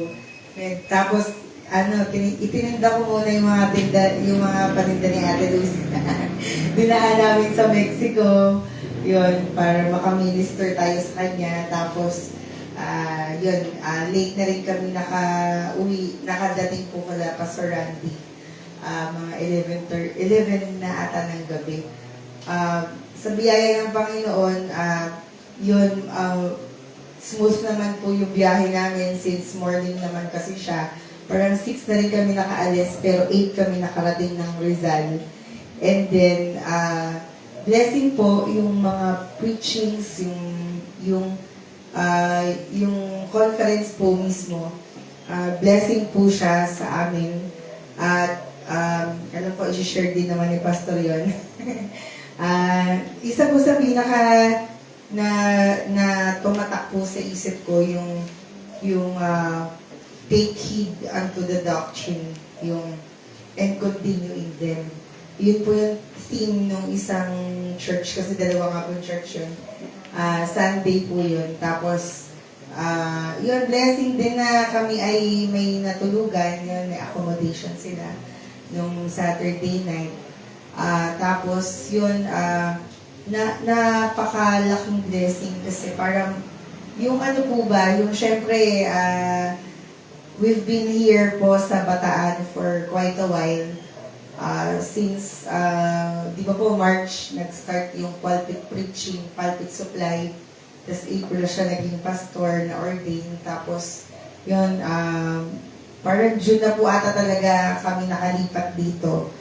tapos itininda ko muna yung mga paninda ni Ate Luz. Dinaan namin sa Mexico, yun, para makaminister tayo sa kanya. Tapos, late na rin kami nakadating po kala Pastor Randy. Mga 11 na ata ng gabi. Sa biyaya ng Panginoon, smooth naman po yung biyahe namin since morning naman kasi siya. Parang 6 na rin kami nakaalis, pero 8 kami nakarating ng Rizal. And then, blessing po yung mga preachings, yung conference po mismo. Blessing po siya sa amin. At, alam po, i-share din naman ni Pastor yon. Isa po sa pinaka na tumatak po sa isip ko yung take heed unto the doctrine, and continue in them. Yun po yung theme ng isang church, kasi dalawa nga po yung church yun. Sunday po yun. Tapos, yun, blessing din na kami ay may natulugan, yun, may accommodation sila nung Saturday night. Tapos, yun, napakalaking blessing kasi parang, yung ano po ba, yung syempre, we've been here po sa Bataan for quite a while. Since, di ba po, March, nag-start yung pulpit preaching, pulpit supply. Tapos April siya naging pastor na ordain. Tapos, yun, parang June na po ata talaga kami nakalipat dito.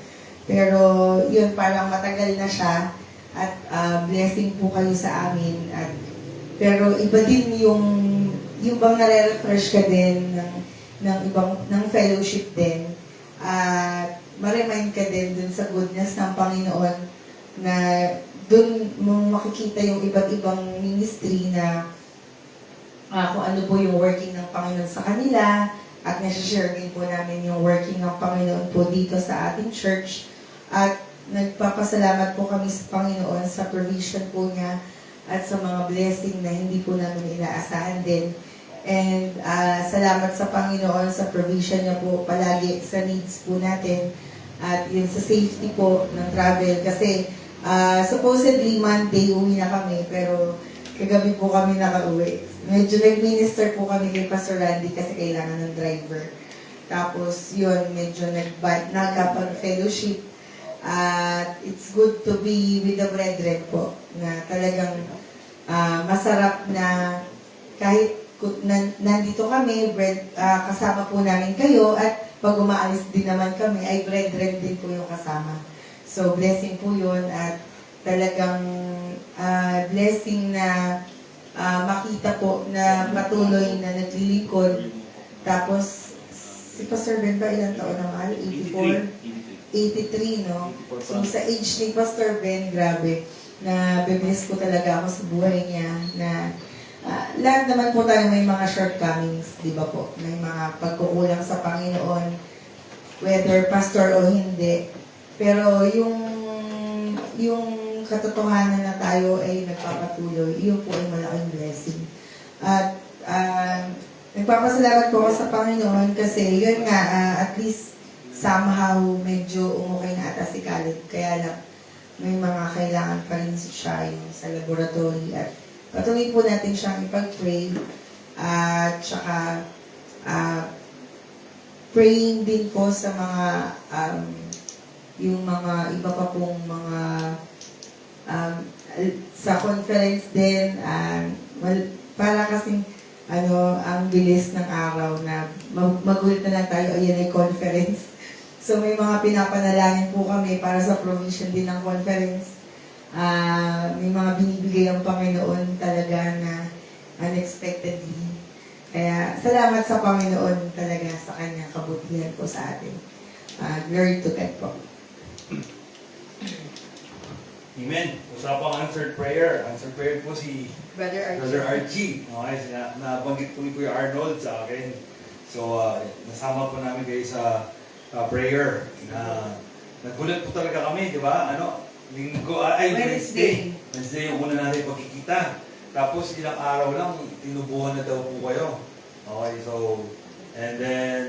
Pero, yun, parang matagal na siya. At blessing po kayo sa amin. Pero iba din yung bang nare-refresh ka din ng fellowship din. At ma-remind ka din dun sa goodness ng Panginoon na dun mo makikita yung iba't ibang ministry na kung ano po yung working ng Panginoon sa kanila, at nasi-share din po namin yung working ng Panginoon po dito sa ating church. At nagpapasalamat po kami sa Panginoon sa provision po niya at sa mga blessing na hindi po namin inaasahan din. And salamat sa Panginoon sa provision niya po palagi sa needs po natin at yun sa safety po ng travel. Kasi supposedly Monday uwi na kami, pero kagabi po kami nakauwi. Medyo nag-minister po kami kay Pastor Randy kasi kailangan ng driver. Tapos yun, medyo nagkapag-fellowship. At it's good to be with the brethren po, na talagang masarap na kahit nandito kami, kasama po namin kayo, at pag umaalis din naman kami, ay brethren din po yung kasama. So, blessing po yun, at talagang blessing na makita po na patuloy na naglilingkod. Tapos, si Pastor Ben ba ilang taon na mahal? 84? 83, no? So, sa age ni Pastor Ben, grabe, na bibless ko talaga ako sa buhay niya, na lahat naman po tayo may mga shortcomings, di ba po? May mga pagkukulang sa Panginoon, whether pastor o hindi. Pero yung katotohanan na tayo ay nagpapatuloy, yun po ay malaking blessing. At nagpapasalamat po ako sa Panginoon kasi yun nga, at least somehow medyo umukay na ata si Khaled. Kaya lang, may mga kailangan pa rin siya yung sa laboratory. At patuloy po natin siyang ipag-pray. At saka, praying din po sa mga, yung mga iba pa pong mga Sa conference din, para kasing ang bilis ng araw na magulit na lang tayo, ayan ay conference. So may mga pinapanalangin po kami para sa provision din ng conference. May mga binibigay ang Panginoon talaga na unexpectedly. Kaya salamat sa Panginoon talaga sa kanyang kabutihan po sa atin. Glory to God po. Amen. Usapang answered prayer. Answered prayer po si Brother Brother Archie. Okay, nabanggit po ni Kuya Arnold sa akin. So, nasama po namin kayo sa prayer. Nagulat po talaga kami, di ba? Wednesday. Wednesday yung una natin pagkikita. Tapos ilang araw lang, tinubuhan na daw po kayo. Okay, so, and then,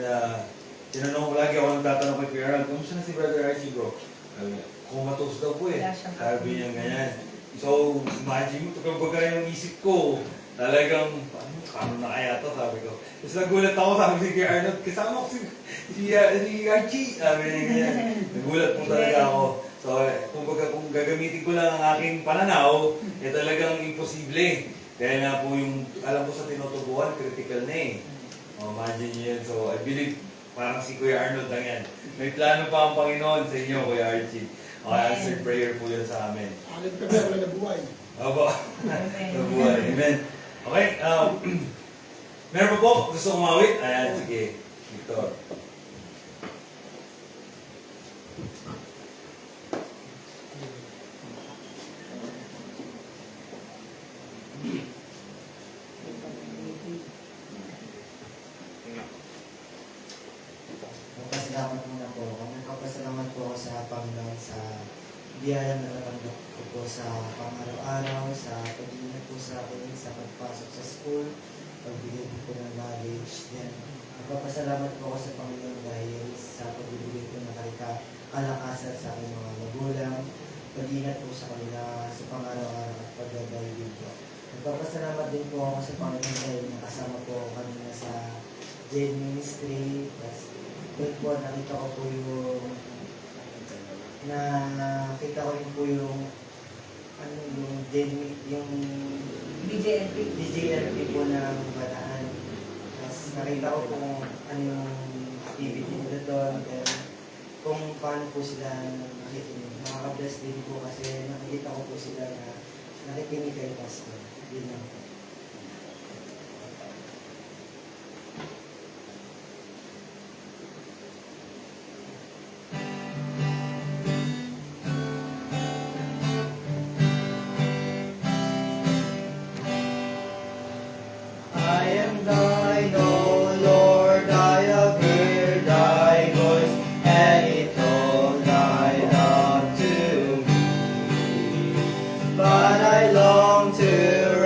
tinanong ko lagi ako nagtatanong kay Kuya Arnold, kumusta na si Brother Archie, bro? Kumatos daw po eh. Sabi niya ganyan. So, imagine mo, kumbaga yung isip ko, talagang, paano na kaya to, sabi ko. Tapos nagulat ako, sabi si Kuya Arnold, kasama ko si Archie. Sabi niya ganyan. Nagulat po talaga ako. So, kumbaga kung gagamitin ko lang ang aking pananaw, talagang imposible. Kaya nga po yung, alam ko sa tinutubuhan, critical na eh. Imagine niyo yun. So, I believe, parang si Kuya Arnold lang yan. May plano pa ang Panginoon sa inyo, Kuya Archie. Okay, answered prayer po yan sa amin. Alit ka ba? Wala nabuhay. Aba, nabuhay. Amen. Okay, meron pa po gusto umawit? Ayan, sige. Victor. Magpasalamat muna po ako. Magpapasalamat po ako sa Panginoon sa biyaya na natanggap ko po sa pang-araw-araw, sa pag-ingat po sa akin, sa pagpasok sa school, pagbigay po ng knowledge. Then, magpapasalamat po ako sa Panginoon dahil sa pagbibigay po ng kalakasan sa aking mga magulang, pag-ingat po sa kanila sa pang-araw-araw at pag-daigid po. Magpapasalamat din po ako sa Panginoon dahil nakasama po ako kanina sa Jane Ministry. Doon po nakita ko po yung DJLP po ng Bataan. Tapos nakita ko kung ano yung activity nila doon, kung paano po sila nakikinig. Nakaka-bless din po kasi nakikita ko po sila na nakikinig kay Pastor. Yun lang po. I know, Lord, I have heard thy voice, and it told thy love to me. But I long to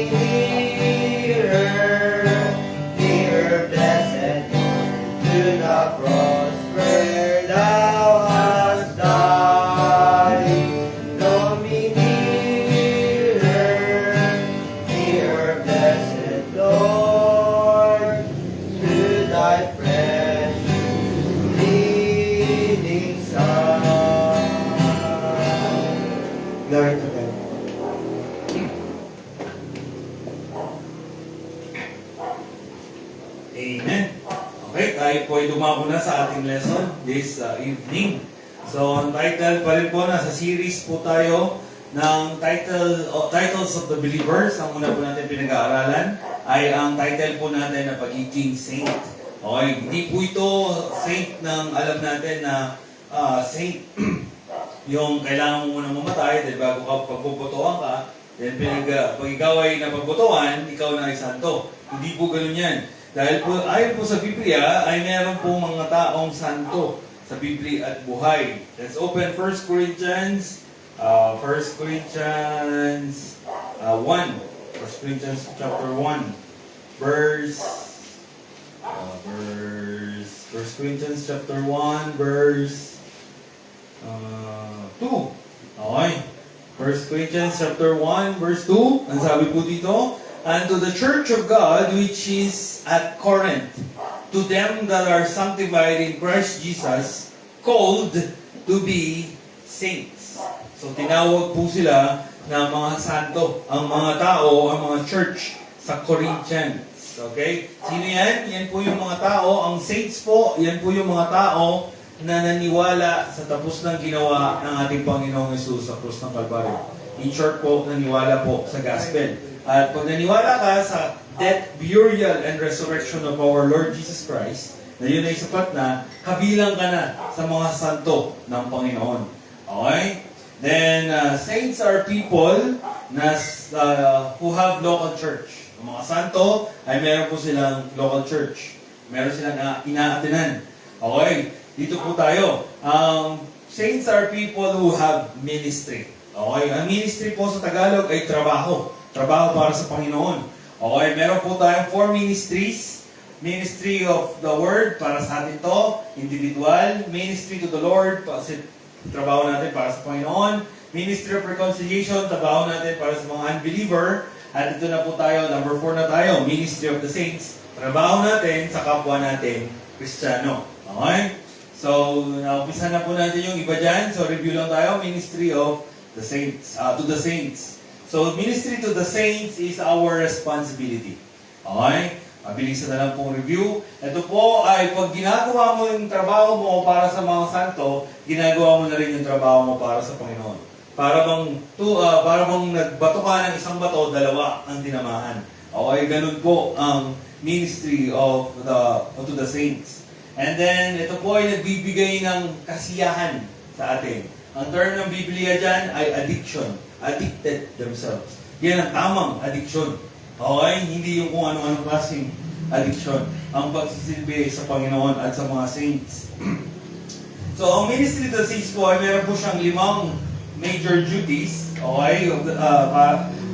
nearer, nearer, blessed Lord, to the cross where thou hast died. Draw me nearer, nearer, blessed Lord, to thy precious bleeding Son. Glory to God. Amen. Okay, tayo po ay dumako na sa ating lesson this evening. So, ang title pa rin po, nasa series po tayo ng Titles of the Believers. Ang una po natin pinag-aaralan ay ang title po natin na Pagiging Saint. Okay, hindi po ito saint ng alam natin na saint yung kailangan mo muna mamatay dahil bago ka pagpuputuan ka, then pag ikaw ay napagputuan, ikaw na ay santo. Hindi po ganun yan. Dahil po, ayon po sa Biblia, ay meron po mga taong santo sa Biblia at buhay. Let's open 1 Corinthians 1 Corinthians chapter 1, verse 1 Corinthians chapter 1, verse 2. Okay. 1 Corinthians chapter 1, verse 2. Ang sabi po dito, "And to the church of God which is at Corinth, to them that are sanctified in Christ Jesus, called to be saints." So tinawag po sila na mga santo, ang mga tao, ang mga church sa Corinthians. Okay? Sino yan? Yan po yung mga tao, ang saints po, yan po yung mga tao na naniwala sa tapos ng ginawa ng ating Panginoong Yesus sa krus ng Kalbaryo. In short po, naniwala po sa gospel. At pag naniwala ka sa death, burial, and resurrection of our Lord Jesus Christ, na yun ay sapat na, kabilang ka na sa mga santo ng Panginoon. Okay? Then, saints are people na, who have local church. Ang mga santo ay meron po silang local church. Meron silang inaatinan. Okay? Dito po tayo. Saints are people who have ministry. Okay? Ang ministry po sa Tagalog ay trabaho. Trabaho para sa Panginoon. Okay, meron po tayong 4 ministries. Ministry of the Word, para sa atin to. Individual. Ministry to the Lord, kasi trabaho natin para sa Panginoon. Ministry of Reconciliation, trabaho natin para sa mga unbeliever. At ito na po tayo, number 4 na tayo. Ministry of the Saints. Trabaho natin sa kapwa natin, Kristiyano. Okay? So, naumpisa na po natin yung iba dyan. So, review lang tayo. Ministry of the Saints. To the Saints. So, ministry to the saints is our responsibility. Okay? Mabilisan na lang pong review. Ito po ay pag ginagawa mo yung trabaho mo para sa mga santo, ginagawa mo na rin yung trabaho mo para sa Panginoon. Para bang nagbato ka ng isang bato, dalawa ang tinamahan. Okay? Ganun po ang ministry of to the saints. And then, ito po ay nagbibigay ng kasiyahan sa atin. Ang term ng Biblia dyan ay addiction. Addicted themselves. Yan ang tamang addiction. Okay? Hindi yung kung ano-ano klaseng addiction. Ang pagsisilbi sa Panginoon at sa mga saints. So, ang ministry to the saints po ay meron po siyang 5 major duties. Okay?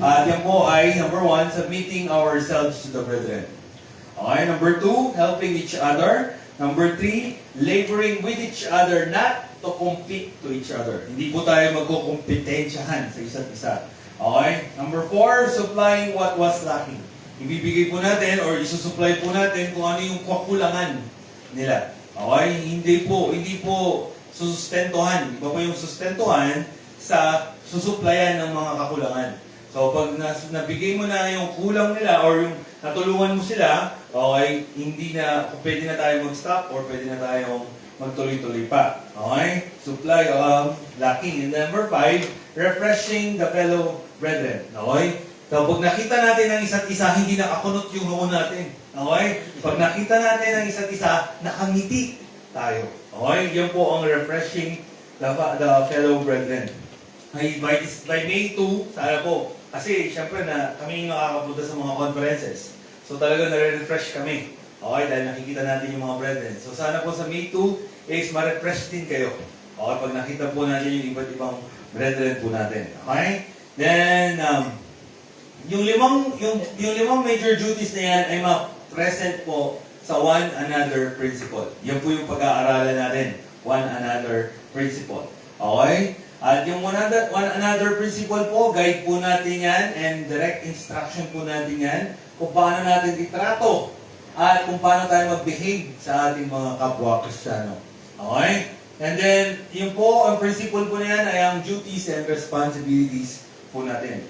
Yan po ay, number 1, submitting ourselves to the brethren. Okay? Number 2, helping each other. Number 3, laboring with each other, not to compete to each other. Hindi po tayo magkukumpetensyahan sa isa't isa. Okay? Number 4, supplying what was lacking. Ibibigay po natin or isusupply po natin kung ano yung kakulangan nila. Okay? Hindi po susustentuhan. Iba po yung sustentuhan sa susuplayan ng mga kakulangan. So, pag nabigay mo na yung kulang nila or yung natulungan mo sila, okay, pwede na tayo mag-stop or pwede na tayong magtuloy-tuloy pa. Okay? Supply lacking. And number 5, refreshing the fellow brethren. Okay? So, pag nakita natin ang isa't isa, hindi nakakunot yung noon natin. Okay? Pag nakita natin ang isa't isa, nakangiti tayo. Okay? Yan po ang refreshing the fellow brethren. By May 2, sana po, kasi syempre na kami yung nakakapunta sa mga conferences. So talaga nare-refresh kami. Okay, dahil nakikita natin yung mga brethren. So sana po sa May 2 is ma-refresh din kayo. Okay, pag nakita po natin yung iba't ibang brethren po natin. Okay? Then, yung limang major duties na yan ay present po sa one another principle. Yan po yung pag-aaralan natin. One another principle. Okay? At yung one another principle po, guide po natin yan and direct instruction po natin yan kung paano natin itrato at kung paano tayo mag-behave sa ating mga kapwa Kristiyano. Okay? And then, yung po, ang principle po na yan ay ang duties and responsibilities po natin.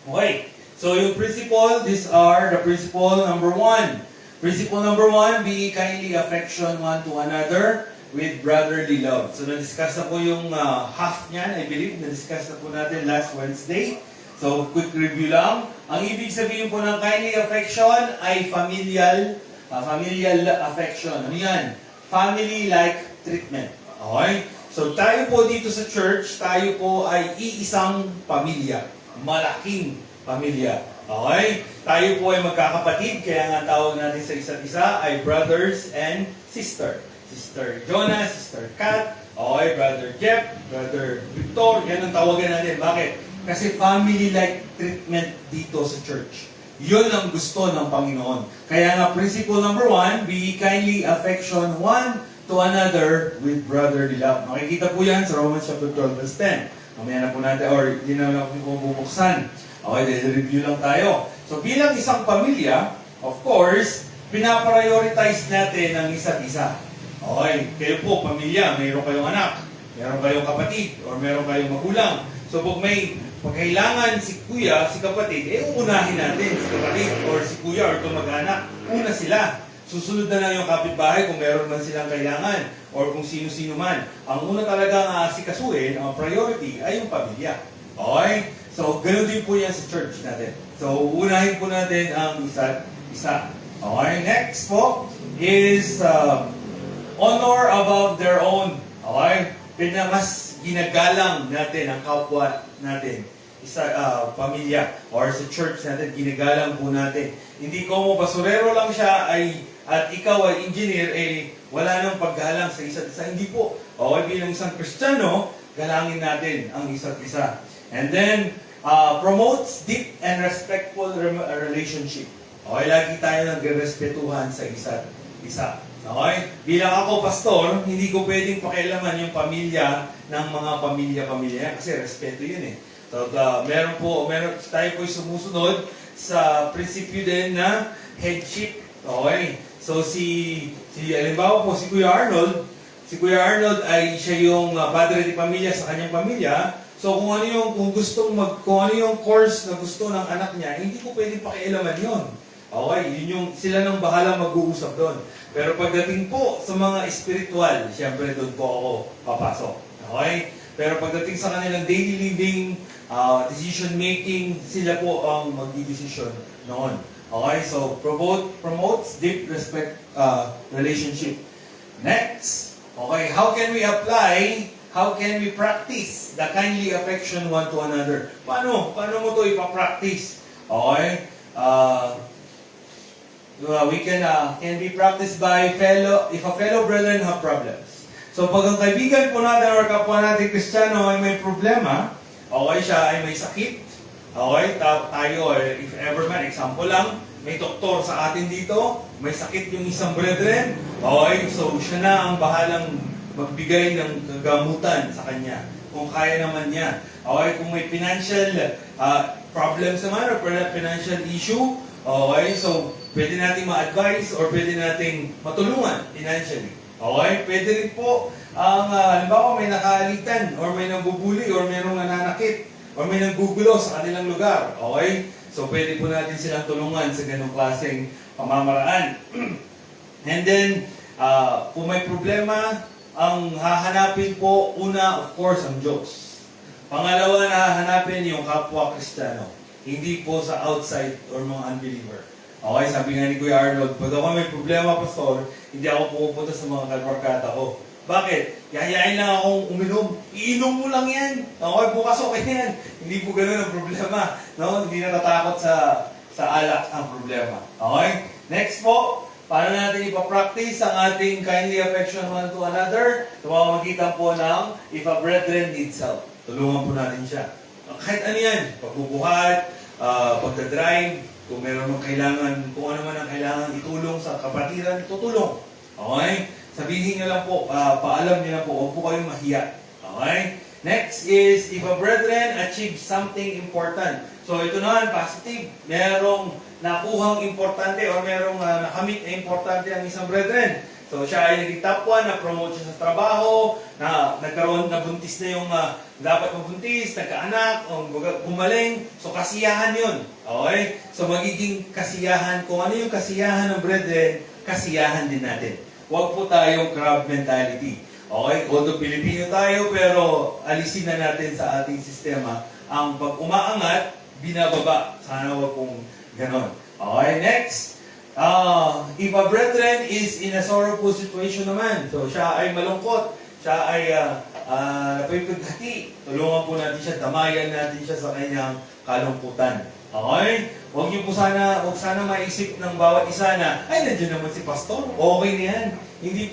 Okay. So, yung principle, these are the principle number 1. Principle number 1, be kindly affection one to another with brotherly love. So, na-discuss na po yung half niyan, I believe. Na-discuss na po natin last Wednesday. So, quick review lang. Ang ibig sabihin po ng kindly affection ay familial affection. Ano yan? Family-like treatment. Okay? So, tayo po dito sa church, tayo po ay iisang pamilya. Malaking pamilya. Okay? Tayo po ay magkakapatid, kaya nga tawag natin sa isa't isa ay brothers and sister. Sister Jonah, Sister Kat, okay, Brother Jeff, Brother Victor, yan ang tawagan natin. Bakit? Kasi family-like treatment dito sa church. Yun ang gusto ng Panginoon. Kaya nga, principle number 1, be kindly affection one to another with brotherly love. Makikita po yan sa Romans chapter 12, verse 10. Mamaya na po natin, or hindi na lang po bubuksan. Okay, then review lang tayo. So bilang isang pamilya, of course, pinaprioritize natin ang isa't isa. Okay, kayo po, pamilya, mayroon kayong anak, mayroon kayong kapatid, or mayroon kayong magulang. So pag kailangan si kuya, si kapatid, uunahin natin si kapatid, or si kuya, or kamag-anak. Una sila. Susunod na lang yung kapitbahay kung meron man silang kailangan, or kung sino-sino man. Ang una talagang sikasuin, ang priority, ay yung pamilya. Okay? So, ganoon din po yan sa church natin. So, unahin po natin ang isa't isa. Okay, next po is honor above their own. Okay? Mas ginagalang natin ang kapwa natin. Pamilya or sa church natin, ginagalang po natin. Hindi ko mo basurero lang siya at ikaw ay engineer, wala nang paggalang sa isa't isa. Hindi po. Okay, bilang isang Kristiyano, galangin natin ang isa't isa. And then, promotes deep and respectful relationship. Okay, lagi tayo nagrespetuhan sa isa't isa. Okay? Bilang ako pastor, hindi ko pwedeng pakialaman yung pamilya ng mga pamilya-pamilya kasi respeto yun eh. So, tayo po'y sumusunod sa prinsipyo din na headship. Okay? So, halimbawa po, si Kuya Arnold ay siya yung padre de pamilya sa kanyang pamilya. So kung ano yung course na gusto ng anak niya, hindi ko pwedeng pakialaman yon. Okay, sila nang bahala mag-uusap doon. Pero pagdating po sa mga spiritual, siyempre doon po ako papasok. Okay? Pero pagdating sa kanilang daily living, decision making, sila po ang magdi-decision noon. Okay, so promotes deep respect relationship. Next, okay, how can we practice the kindly affection one to another? Paano mo to ipapractice? Okay? Can be practiced by if a fellow brethren have problems. So pag ang kaibigan po natin or kapwa natin Kristiyano ay may problema, okay, siya ay may sakit, okay, tayo, if ever man, example lang, may doktor sa atin dito, may sakit yung isang brethren, okay, so siya na ang bahalang magbigay ng kagamutan sa kanya, kung kaya naman niya. Okay, kung may financial problems naman or financial issue, okay, so pwede nating ma-advise or pwede nating matulungan financially. Okay, pwede rin po halimbawa may nakalitan or may nabubuli or mayroong nananakit or may nanggugulo sa kanilang lugar. Okay, so pwede po natin silang tulungan sa ganung klaseng pamamaraan. And then, kung may problema, ang hahanapin po, una, of course, ang Diyos. Pangalawa na hahanapin yung kapwa Kristiyano. Hindi po sa outside or mga unbeliever. Okay, sabi nga ni Kuya Arnold, pag ako may problema, Pastor, hindi ako pupunta sa mga kalbarkada ko. Bakit? Yayain lang akong uminom. Iinom mo lang yan. Okay, bukas okay yan. Hindi po ganun ang problema. No? Hindi na natakot sa alak ang problema. Okay? Next po, paano natin ipapractice ang ating kindly affection one to another? Sa pamamagitan po ng if a brethren needs help. Tulungan po natin siya. Kahit ano yan, pagbubuhat, pagdadrive, kung meron mong kailangan, kung ano man ang kailangan itulong sa kapatiran, tutulong. Okay? Sabihin nyo lang po, paalam nyo lang po, huwag po kayong mahiya. Okay? Next is, if a brethren achieve something important. So ito naman, positive. Merong nakuhang importante o merong nakamit na importante ang isang brethren. So siya ay naging top 1, na-promote siya sa trabaho, nagkaroon, nabuntis na yung dapat mabuntis, nagkaanak, gumaling. So kasiyahan yun. Okay? So magiging kasiyahan, kung ano yung kasiyahan ng brethren, kasiyahan din natin. Huwag po tayong crab mentality. Okay? Although Pilipino tayo, pero alisin na natin sa ating sistema ang pag umaangat, binababa. Sana huwag pong ganon. Okay, next. If a brethren is in a sorrowful situation naman, so siya ay malungkot, siya ay napipighati, tulungan po natin siya, damayan natin siya sa kanyang kalungkutan. Okay? Huwag sana maisip ng bawat isa na, ay, nandiyan naman si pastor, okay na yan. Hindi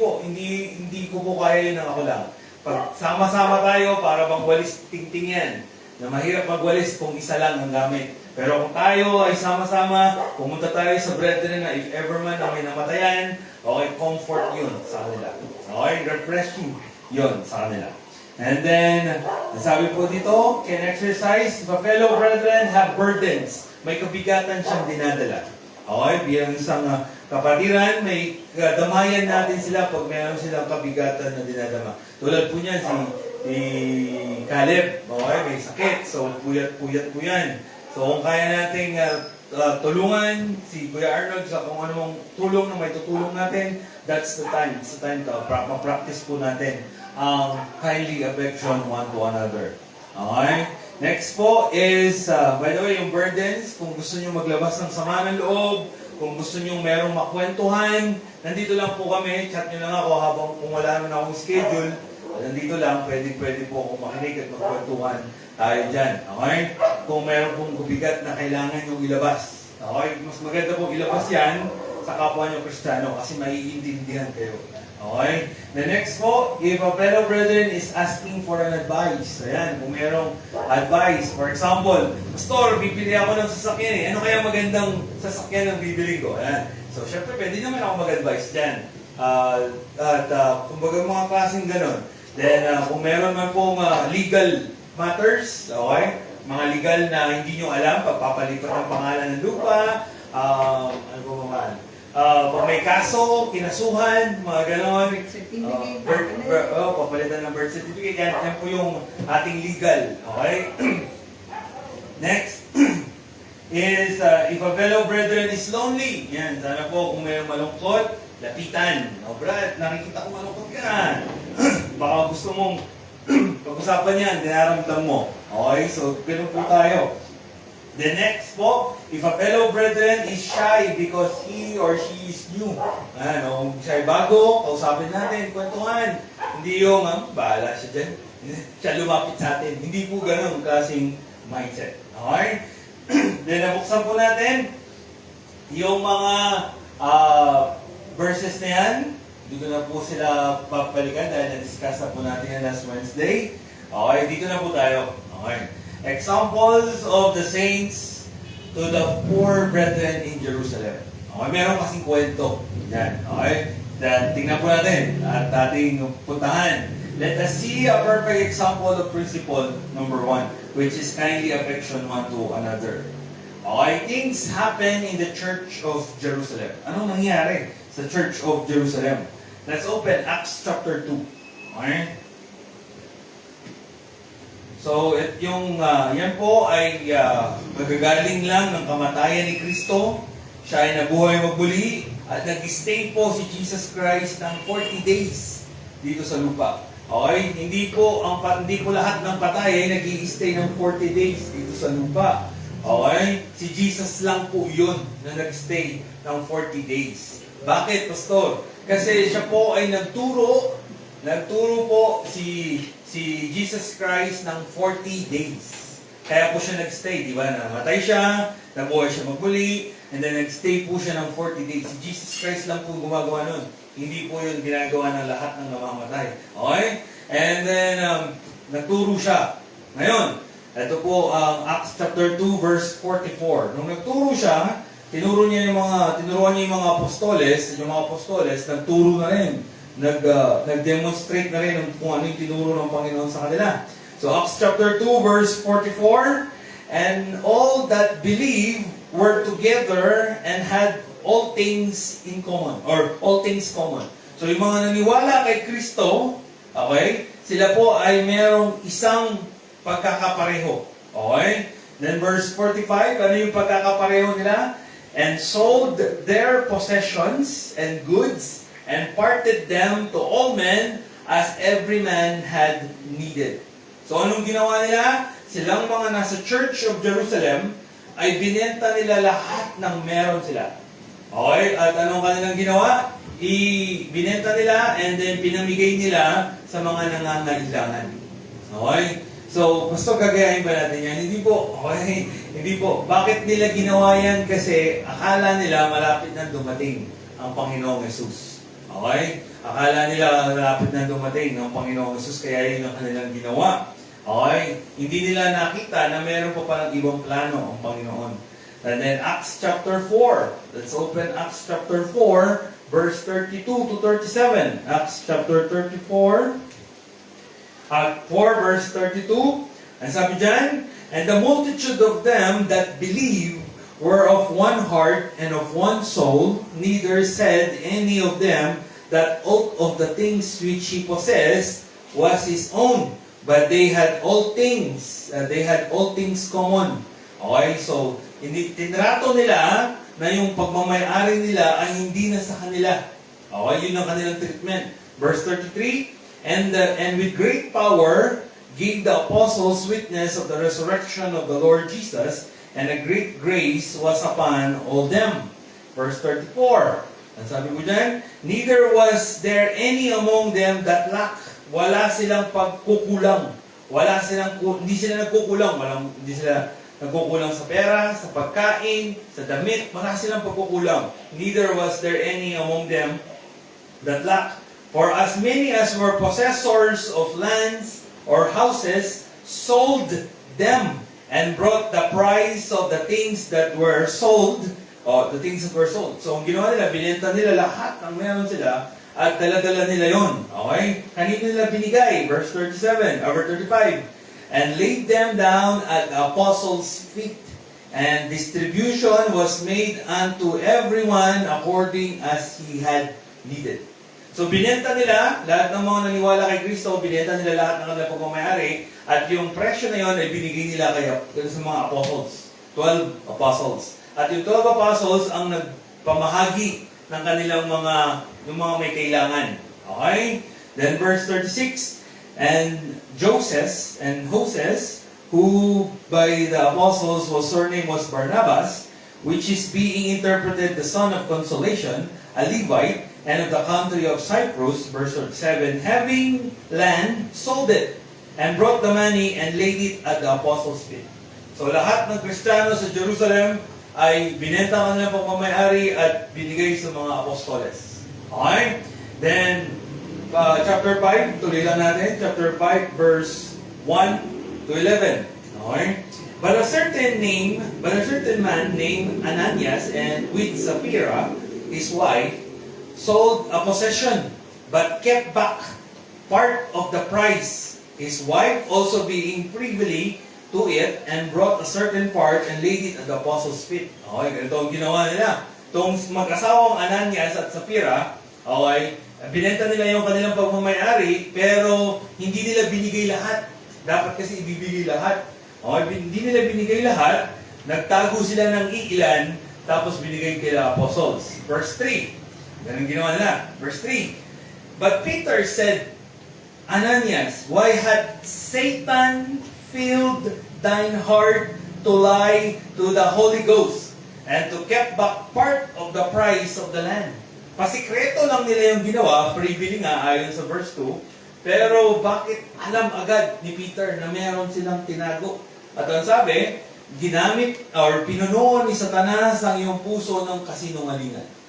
ko po kaya yun ng ako lang. Pag sama-sama tayo, para bang walis tingting yan, na mahirap magwalis kung isa lang ang gamit. Pero kung tayo ay sama-sama, pumunta tayo sa brethren na if ever man na may namatayan, okay, comfort yun sa kanila. Okay, refreshing yun sa kanila. And then, sabi po dito, can exercise, the fellow brethren have burdens. May kabigatan siyang dinadala. Okay, bilang isang kapatiran, may damayan natin sila pag mayroon silang kabigatan na dinadama. Tulad po niyan, si Caleb, okay, may sakit, so puyat-puyat po yan. So kung kaya nating tulungan si Kuya Arnold sa kung anong tulong na may tutulong natin, that's the time. It's the time to ma-practice po natin ang kindly affection one to another. Okay? Next po is, by the way, yung burdens. Kung gusto nyo maglabas ng sama ng loob, kung gusto nyo merong makwentuhan, nandito lang po kami. Chat nyo lang ako habang kung wala naman akong schedule. Nandito lang, pwede po akong makinig at magkwentuhan tayo dyan. Okay? Kung meron pong kubigat na kailangan yung ilabas. Okay? Mas maganda pong ilabas yan sa kapwa nyo Kristiyano kasi maiintindihan kayo. Okay? The next po, if a fellow brethren is asking for an advice. Ayan, kung merong advice. For example, Pastor, bibili ako ng sasakyan eh. Ano kaya magandang sasakyan ang bibili ko? Ayan. So, syempre, pwede naman ako mag-advise dyan. Kumbaga mga klaseng ganon. Then, kung meron man pong legal matters, okay? Mga legal na hindi nyo alam, pagpapalipat ng pangalan ng lupa, ano po mga pag may kaso, kinasuhan, mga ganon. Papalitan ng birth certificate. Yan po yung ating legal. Okay? Next is, if a fellow brethren is lonely. Yan, sana po kung may malungkot, lapitan. O Brad, nakikita ko malungkot ka. Baka gusto mong pag-usapan yan, dinaramdam mo. Okay? So, ganun po tayo. The next po, if a fellow brethren is shy because he or she is new. Ano, siya ay bago, kausapin natin, kwentuhan. Hindi yung, bahala siya dyan. Siya lumapit sa atin. Hindi po ganun klaseng mindset. Okay? Then, nabuksan po natin yung mga verses na yan. Dito na po sila papalikan dahil na-discuss na po natin yan last Wednesday. Okay, dito na po tayo. Okay. Examples of the saints to the poor brethren in Jerusalem. Okay, meron kasing kwento. Yan. Okay. Then, tingnan po natin at ating puntahan. Let us see a perfect example of principle number 1, which is kindly affection one to another. Okay, things happen in the Church of Jerusalem. Anong nangyari sa Church of Jerusalem? Let's open Acts chapter 2. Okay? So, yan po ay magagaling lang ng kamatayan ni Kristo. Siya ay nabuhay magbuli at nag-stay po si Jesus Christ ng 40 days dito sa lupa. Okay? Hindi po lahat ng patay ay nag-i-stay ng 40 days dito sa lupa. Okay? Si Jesus lang po yun na nag-stay ng 40 days. Bakit, Pastor? Kasi siya po ay nagturo po si Jesus Christ ng 40 days. Kaya po siya nagstay, di ba? Namatay siya, nabuhay siya magbuli, and then nagstay po siya ng 40 days. Si Jesus Christ lang po gumagawa nun. Hindi po yun ginagawa ng lahat ng namamatay. Okay? And then, nagturo siya. Ngayon, Ito po ang Acts chapter 2 verse 44. Nung nagturo siya, tinuruan niya yung mga apostoles, nagturo na rin. Nag-demonstrate na rin kung ano yung tinuro ng Panginoon sa kanila. So Acts chapter 2 verse 44, and all that believe were together and had all things in common, or all things common. So yung mga naniwala kay Kristo, okay, sila po ay merong isang pagkakapareho. Okay? Then verse 45, ano yung pagkakapareho nila? And sold their possessions and goods and parted them to all men as every man had needed. So anong ginawa nila? Silang mga nasa Church of Jerusalem ay binenta nila lahat ng meron sila. Okay? At anong kanilang ginawa? Binenta nila and then pinamigay nila sa mga nangangailangan. Okay? So, Pastor, gagayahin ba natin yan? Hindi po. Okay? Hindi po. Bakit nila ginawa yan? Kasi akala nila malapit na dumating ang Panginoong Yesus. Okay? Akala nila malapit na dumating ang Panginoong Yesus, kaya yun ang kanilang ginawa. Okay? Hindi nila nakita na meron pa palang ibang plano ang Panginoon. And then Acts chapter 4. Let's open Acts chapter 4, verse 32 to 37. Acts chapter 34. 4 verse 32, and sabi dyan, and the multitude of them that believe were of one heart and of one soul, neither said any of them that all of the things which he possessed was his own, but they had all things common. Okay, so tinrato nila na yung pagmamayari nila ay hindi na sa kanila. Okay, yun ang kanilang treatment. Verse 33, And with great power gave the apostles witness of the resurrection of the Lord Jesus, and a great grace was upon all them. Verse 34. Ang sabi ko dyan, neither was there any among them that lacked. Wala silang pagkukulang. Hindi sila nagkukulang. Hindi sila nagkukulang sa pera, sa pagkain, sa damit. Wala silang pagkukulang. Neither was there any among them that lacked. For as many as were possessors of lands or houses sold them and brought the price of the things that were sold. So, ang ginawa nila, binenta nila lahat ng meron sila at dala-dala nila yon. Okay? Kanino nila binigay? Verse 37, or 35. And laid them down at the apostles' feet. And distribution was made unto everyone according as he had needed. So binenta nila, lahat ng mga naniwala kay Kristo, binenta nila lahat ng kanilang pagmamayari, at yung presyo na yon ay binigay nila sa mga apostles. 12 apostles. At yung 12 apostles ang nagpamahagi ng kanilang yung mga may kailangan. Okay? Then verse 36, and Joses, who by the apostles was surname was Barnabas, which is being interpreted the son of consolation, a Levite, and of the country of Cyprus, verse 7, having land, sold it, and brought the money and laid it at the apostles' feet. So lahat ng Kristiyano sa Jerusalem ay binenta ang kanilang pagmamayari at binigay sa mga apostoles. Okay? Then, chapter 5, tuloy lang natin, chapter 5, verse 1 to 11. Okay? But a certain man named Ananias, and with Sapphira, his wife, sold a possession, but kept back part of the price. His wife also being privy to it, and brought a certain part and laid it at the apostles' feet. Okay, ganito ang ginawa nila. Itong mag-asawang Ananias at Sapphira, okay, binenta nila yung kanilang pagmamayari, pero hindi nila binigay lahat. Dapat kasi ibibigay lahat. Okay, hindi nila binigay lahat, nagtago sila ng iilan, tapos binigay kila apostles. Verse 3. Ganun ginawa nila. Verse 3. But Peter said, Ananias, why had Satan filled thine heart to lie to the Holy Ghost and to keep back part of the price of the land? Pasikreto lang nila yung ginawa, freebie nga ayon sa verse 2, pero bakit alam agad ni Peter na meron silang tinago? At ang sabi, ginamit or pinunuan ni Satanas ang iyong puso ng kasinungalingan.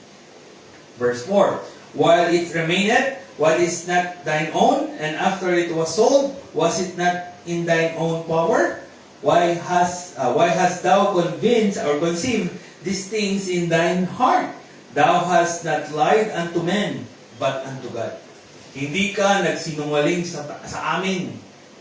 Verse 4, while it remaineth, what is not thine own, and after it was sold, was it not in thine own power? why hast thou convinced or conceived these things in thine heart? Thou hast not lied unto men, but unto God. Hindi ka nagsinungaling sa amin.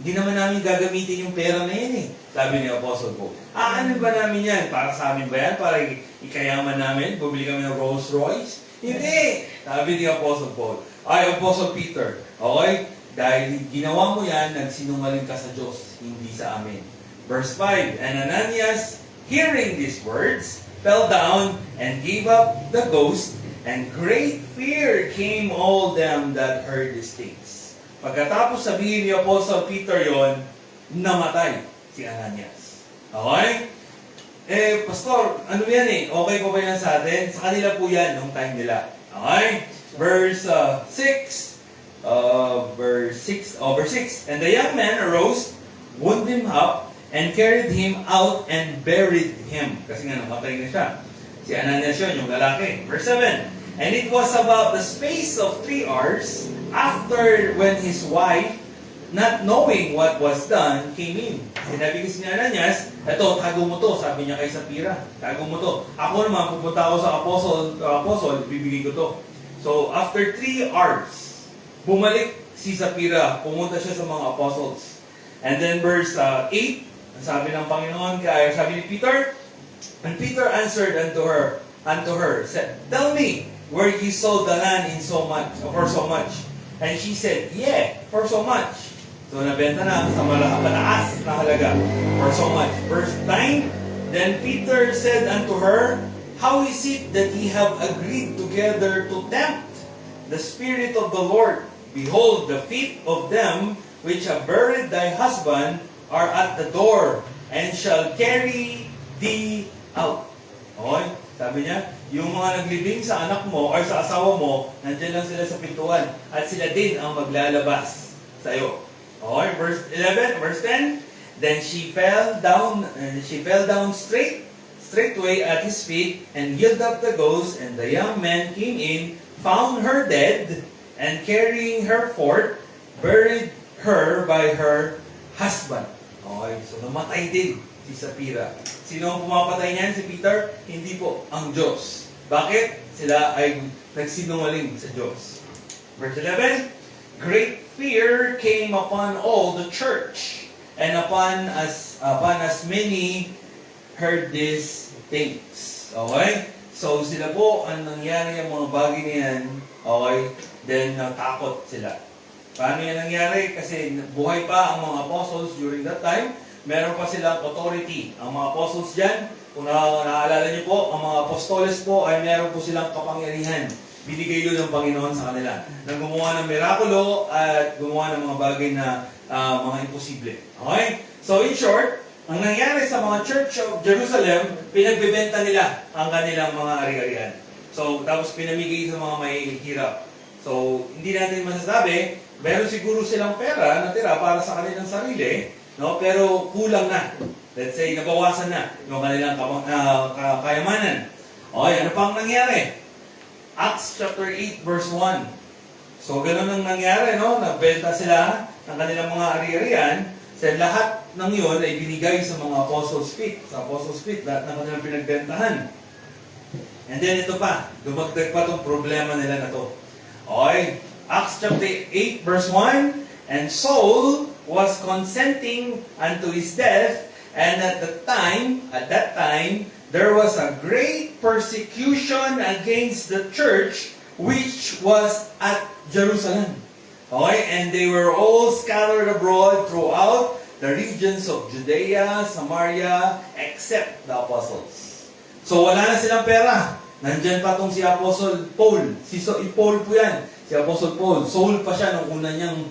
Hindi naman namin gagamitin yung pera na yan eh. Sabi ni Apostle Paul. Ano ba namin yan? Para sa amin ba yan? Para ikayaman namin? Bumili kami ng Rolls Royce? Hindi! Sabi ni Apostle Paul. Ay, Apostle Peter. Okay? Dahil ginawa mo yan, nagsinungaling ka sa Diyos, hindi sa amin. Verse 5, And Ananias, hearing these words, fell down and gave up the ghost, and great fear came all them that heard these things. Pagkatapos sabihin ni Apostle Peter yon, namatay si Ananias. Okay? Pastor, ano yan eh? Okay pa ba yan sa atin? Sa kanila po yan, nung time nila. Okay? Verse 6. Verse 6. And the young man arose, wound him up, and carried him out and buried him. Kasi nga, namatay na siya. Si Ananias yun, yung lalaki. Verse 7. And it was about the space of 3 hours after when his wife, not knowing what was done, came in. Sinabi kasi ni Ananias, eto, tago mo to, sabi niya kay Sapphira. Tago mo to. Ako naman, pupunta ako sa apostle, bibigay ko to. So, after 3 hours, bumalik si Sapphira, pumunta siya sa mga apostles. And then verse 8, sabi ng Panginoon, kaya sabi ni Peter, and Peter answered unto her, said, Tell me, where ye sold the land for so much. And she said, Yeah, for so much. So nabenta na sa mataas na halaga, for so much. Verse 9, Then Peter said unto her, How is it that ye have agreed together to tempt the Spirit of the Lord? Behold, the feet of them which have buried thy husband are at the door, and shall carry thee out. Okay? Sabi niya, yung mga naglibing sa anak mo, or sa asawa mo, nandiyan lang sila sa pintuan, at sila din ang maglalabas sa iyo. Okay? Verse 11, verse 10, Then she fell down straightway at his feet, and yielded up the ghost, and the young man came in, found her dead, and carrying her forth, buried her by her husband. Okay, so namatay din si Sapphira. Sino ang pumapatay niyan? Si Peter? Hindi po, ang Diyos. Bakit? Sila ay nagsinungaling sa Diyos. Verse 11, Great fear came upon all the church, and upon as many heard these things. Okay? So sila po, ang nangyari ang mga bagay na yan, okay, then natakot sila. Paano yan nangyari? Kasi buhay pa ang mga apostles during that time. Meron pa silang authority. Ang mga apostles dyan, kung naaalala niyo po, ang mga apostoles po ay meron po silang kapangyarihan. Binigay yun ng Panginoon sa kanila. Nang gumawa ng mirakulo at gumawa ng mga bagay na mga imposible. Okay? So in short, ang nangyari sa mga Church of Jerusalem, pinagbebenta nila ang kanilang mga ari-arian. So, tapos pinamigay sa mga may hirap. So, hindi natin masasabi, meron siguro silang pera na tira para sa kanilang sarili, no? Pero kulang na. Let's say, nabawasan na yung kanilang kayamanan. Okay, ano pang nangyari? Acts chapter 8, verse 1. So, ganun ang nangyari, no? Nagbenta sila ng kanilang mga ari-arian. Sa lahat ng yun ay binigay sa mga apostles' feet. Sa apostles' feet, lahat ng kanilang pinagbentahan. And then ito pa, dumagdag pa itong problema nila na to. Okay, Acts chapter 8 verse 1, And Saul was consenting unto his death, and at that time, there was a great persecution against the church which was at Jerusalem. Okay, and they were all scattered abroad throughout the regions of Judea, Samaria, except the apostles. So wala na silang pera. Nandyan pa tong si Apostle Paul. Si Paul po yan. Si Apostle Paul. Saul pa siya nung una niyang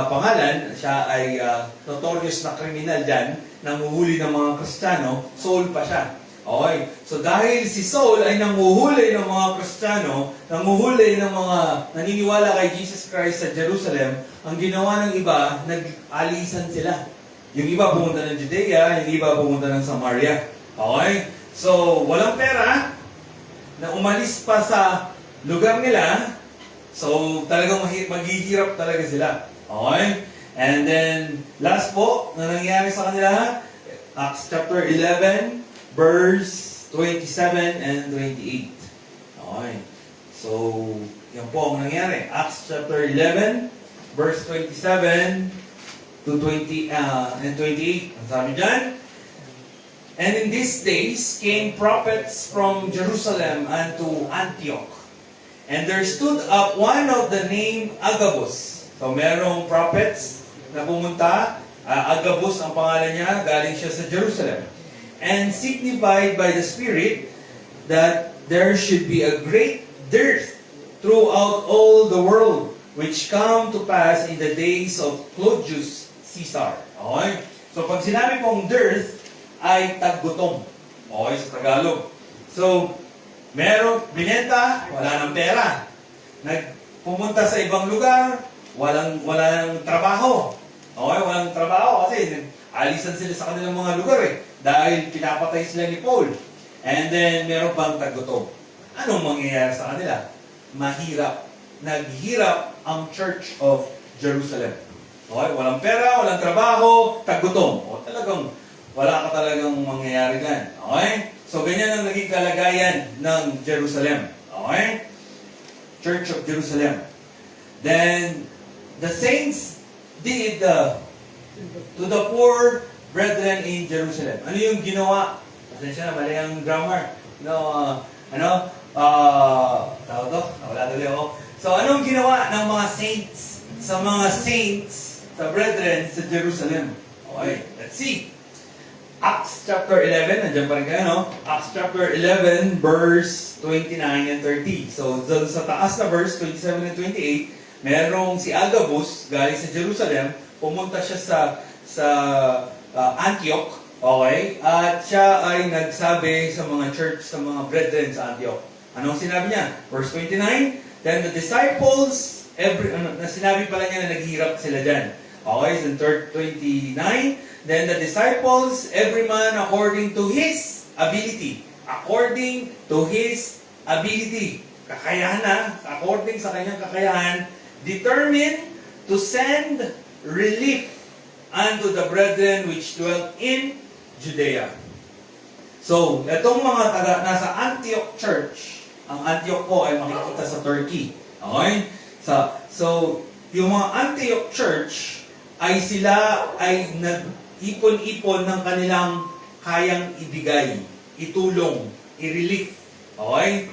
pangalan. Siya ay notorious na kriminal dyan. Nanguhuli ng mga Kristiyano. Saul pa siya. Okay. So dahil si Saul ay nanguhuli ng mga Kristiyano, nanguhuli ng mga naniniwala kay Jesus Christ sa Jerusalem, ang ginawa ng iba, nag-alisan sila. Yung iba pumunta ng Judea, yung iba pumunta ng Samaria. Okay? So, walang pera, na umalis pa sa lugar nila, so talagang maghihirap talaga sila. Okay? And then, last po, na nangyari sa kanila, Acts chapter 11, verse 27 and 28. Okay. So, yan po ang nangyari. Acts chapter 11, verse 27 to 20 and 28. Ang sabi dyan, "And in these days came prophets from Jerusalem unto Antioch. And there stood up one of the name Agabus." So merong prophets na pumunta. Agabus ang pangalan niya. Galing siya sa Jerusalem. "And signified by the Spirit that there should be a great dearth throughout all the world, which come to pass in the days of Claudius Caesar." Okay? So pag sinabi pong dearth, ay taggutom. Okay, sa Tagalog. So, binenta, wala ng pera. Pumunta sa ibang lugar, walang trabaho. Okay, walang trabaho kasi alisan sila sa kanilang mga lugar dahil pinapatay sila ni Paul. And then, meron pang taggutom. Anong mangyayari sa kanila? Mahirap. Naghirap ang Church of Jerusalem. Okay, walang pera, walang trabaho, taggutom. O talagang wala ka talagang mangyayari dyan. Okay? So, ganyan ang naging kalagayan ng Jerusalem. Okay? Church of Jerusalem. Then, the saints did to the poor brethren in Jerusalem. Ano yung ginawa? Pasensya na, mali ang grammar. Tawag to? Wala tuloy ako. So, anong ginawa ng mga saints sa brethren sa Jerusalem? Okay, let's see. Acts chapter 11, nandiyan pa rin kayo, no? Acts chapter 11, verse 29 and 30. So, doon sa taas na verse, 27 and 28, merong si Agabus, galing sa Jerusalem, pumunta siya sa Antioch, okay? At siya ay nagsabi sa mga church, sa mga brethren sa Antioch. Anong sinabi niya? Verse 29, "Then the disciples," sinabi pala niya na naghihirap sila dyan. Okay, so in 29, "Then the disciples, every man according to his ability." According to his ability. Kakayahan na, according sa kanyang kakayahan, determined to send relief unto the brethren which dwelt in Judea. So, itong mga nasa Antioch Church, ang Antioch po ay makikita sa Turkey. Okay? So, yung mga Antioch Church, sila ay nag-ipon-ipon ng kanilang kayang ibigay, itulong, i-relief. Okay?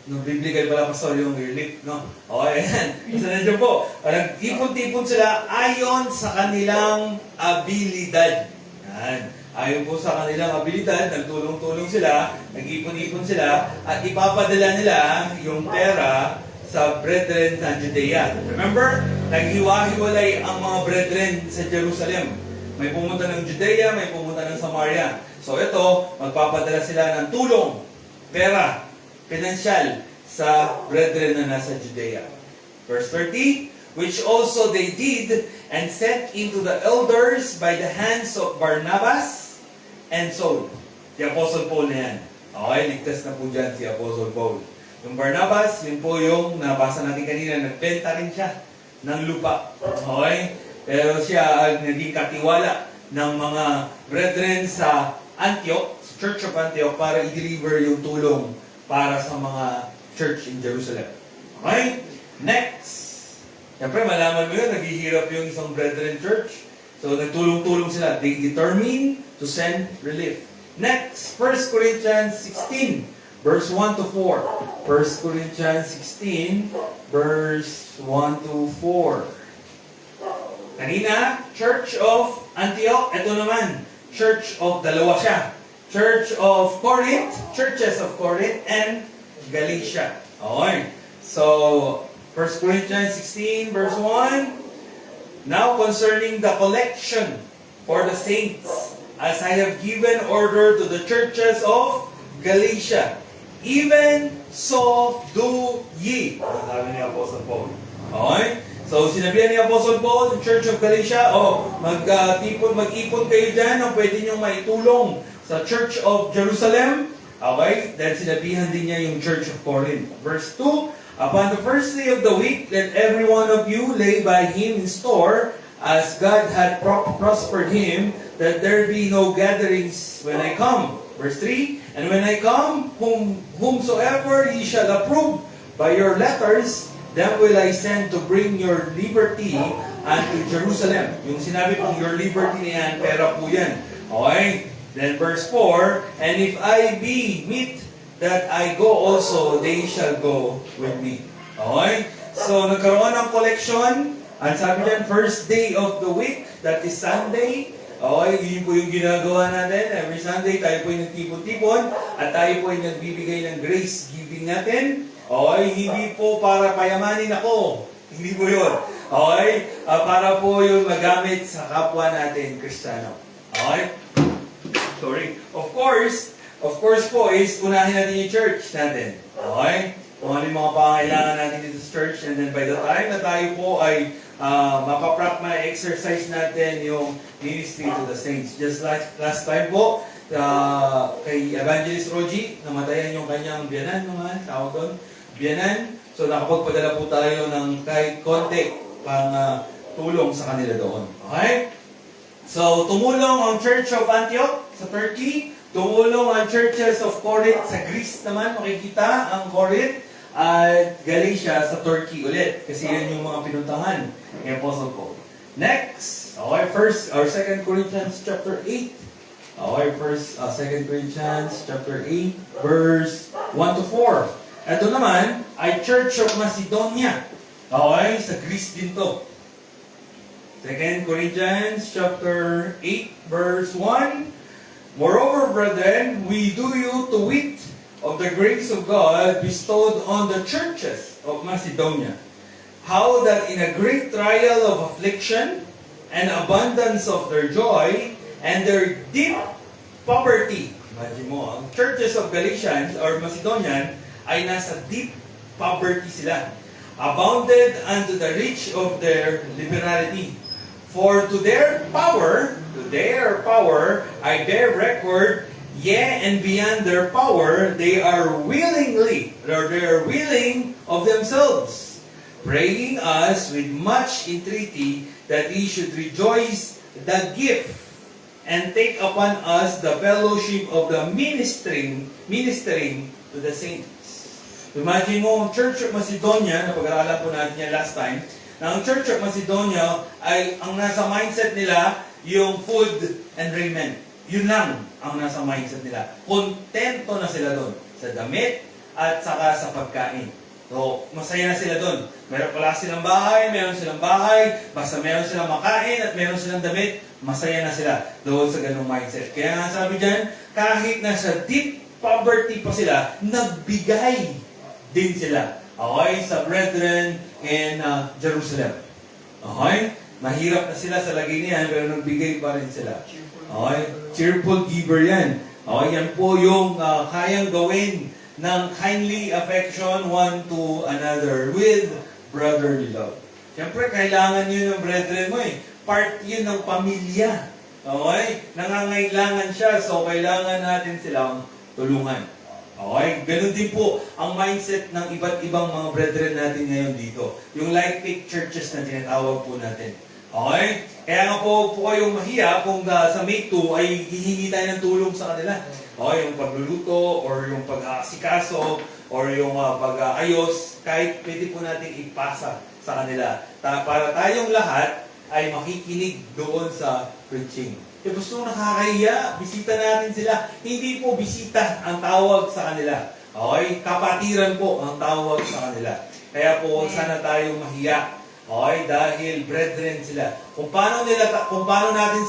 Nag-bibigay pala pastor yung relief, no? Okay, yan. So, nandiyan po. Nag-ipon-tipon sila ayon sa kanilang abilidad. Yan. Ayon po sa kanilang abilidad, nagtulong-tulong sila, nag-ipon-ipon sila, at ipapadala nila yung pera sa brethren sa Judea. Remember, naghiwa-hiwalay ang mga brethren sa Jerusalem. May pumunta ng Judea, may pumunta ng Samaria. So ito, magpapadala sila ng tulong, pera, pinansyal sa brethren na nasa Judea. Verse 30, "Which also they did, and sent into the elders by the hands of Barnabas and Saul." Si Apostle Paul na yan. Okay, ligtas na po dyan si Apostle Paul. Yung Barnabas, yun po yung nabasa natin kanina, nagbenta rin siya ng lupa. Okay? Pero siya ay naging katiwala ng mga brethren sa Antioch, sa Church of Antioch, para i-deliver yung tulong para sa mga church in Jerusalem. Okay? Next. Siyempre, malaman mo yun, naghihirap yung isang brethren church. So, nagtulong-tulong sila. They determined to send relief. Next, 1 Corinthians 16. Verse 1 to 4. 1 Corinthians 16, verse 1 to 4. Kanina, Church of Antioch. Ito naman, Church of dalawa siya. Church of Corinth, Churches of Corinth, and Galatia. Okay. So, 1 Corinthians 16, verse 1. "Now concerning the collection for the saints, as I have given order to the churches of Galatia, even so do ye." Sabi ni Apostle Paul. Okay? So, sinabihan ni Apostle Paul, the Church of Galatia, mag-ipon kayo dyan ang pwede nyo maitulong sa Church of Jerusalem. Okay? Then sinabihan din niya yung Church of Corinth. Verse 2, "Upon the first day of the week, let every one of you lay by him in store as God had prospered him, that there be no gatherings when I come. Verse 3, and when I come, whomsoever ye shall approve by your letters, them will I send to bring your liberty unto Jerusalem. Yung sinabi pong your liberty niyan, pera po yan. Okay? Then verse 4, and if I be meet that I go also, they shall go with me. Okay? So, nagkaroon ng collection. Ang sabi diyan, first day of the week, that is Sunday. Okay, yun po yung ginagawa natin. Every Sunday, tayo po yung nagtipon-tipon at tayo po yung nagbibigay ng grace giving natin. Okay, hindi po para payamanin ako. Hindi po yun. Okay, para po yung magamit sa kapwa natin, Kristiyano. Okay? Sorry. Of course po is unahin natin yung church natin. Okay? Kung ano yung mga pangailangan natin dito sa church, and then by the time na tayo po ay ma-exercise natin yung ministry to the saints. Just like last time po, kay Evangelist Rogie, namatayan yung kanyang biyanan, naman, tawag doon, biyanan. So nakapagpadala po tayo ng kahit konti pang tulong sa kanila doon. Okay? So tumulong ang Church of Antioch sa Turkey, tumulong ang churches of Corinth sa Greece naman, makikita ang Corinth, at Galatia sa Turkey ulit. Kasi yan yung mga pinuntahan ni Apostle Paul. Next, okay, 2 Corinthians chapter 8. Okay, 2 Corinthians chapter 8, verse 1 to 4. Ito naman ay Church of Macedonia. Okay, sa Greece din to. 2 Corinthians chapter 8, verse 1. Moreover, brethren, we do you to wit of the grace of God bestowed on the churches of Macedonia, how that in a great trial of affliction and abundance of their joy and their deep poverty, imagine mo, ang churches of Galatians or Macedonian ay nasa deep poverty sila, abounded unto the rich of their liberality. For to their power, I bear record, yea, and beyond their power, they are willing of themselves, praying us with much entreaty that we should rejoice the gift and take upon us the fellowship of the ministering to the saints. Imagine mo, ang Church of Macedonia, napag-aralan po natin yan last time, na ang Church of Macedonia ay ang nasa mindset nila yung food and raiment. Yun lang ang nasa mindset nila. Kontento na sila doon sa damit at saka sa pagkain. So, masaya na sila doon. Meron silang bahay, basta meron silang makain at meron silang damit, masaya na sila doon sa ganung mindset. Kaya nga sabi dyan, kahit nasa deep poverty pa sila, nagbigay din sila. Okay? Sa brethren in Jerusalem. Okay? Mahirap na sila sa lagay niyan, pero nagbigay pa rin sila. Okay? Cheerful giver yan. Okay? Yan po yung kayang gawin ng kindly affection one to another with brotherly love. Siyempre, kailangan yun ng brethren mo eh. Part yun ng pamilya. Okay? Nangangailangan siya, so kailangan natin silang tulungan. Okay? Ganun din po ang mindset ng iba't ibang mga brethren natin ngayon dito. Yung Life Faith churches na tinatawag po natin. Okay? Kaya nga po kayong mahiya kung sa May 2 ay hihingi tayo ng tulong sa kanila. Okay? Yung pagluluto, or yung pag-aasikaso, or yung pag-ayos, kahit pwede po natin ipasa sa kanila. Para tayong lahat ay makikinig doon sa preaching. E gusto nakakahiya, bisita natin sila. Hindi po bisita ang tawag sa kanila. Okay? Kapatiran po ang tawag sa kanila. Kaya po sana tayong mahiya. Okay? Dahil brethren sila. Kung paano natin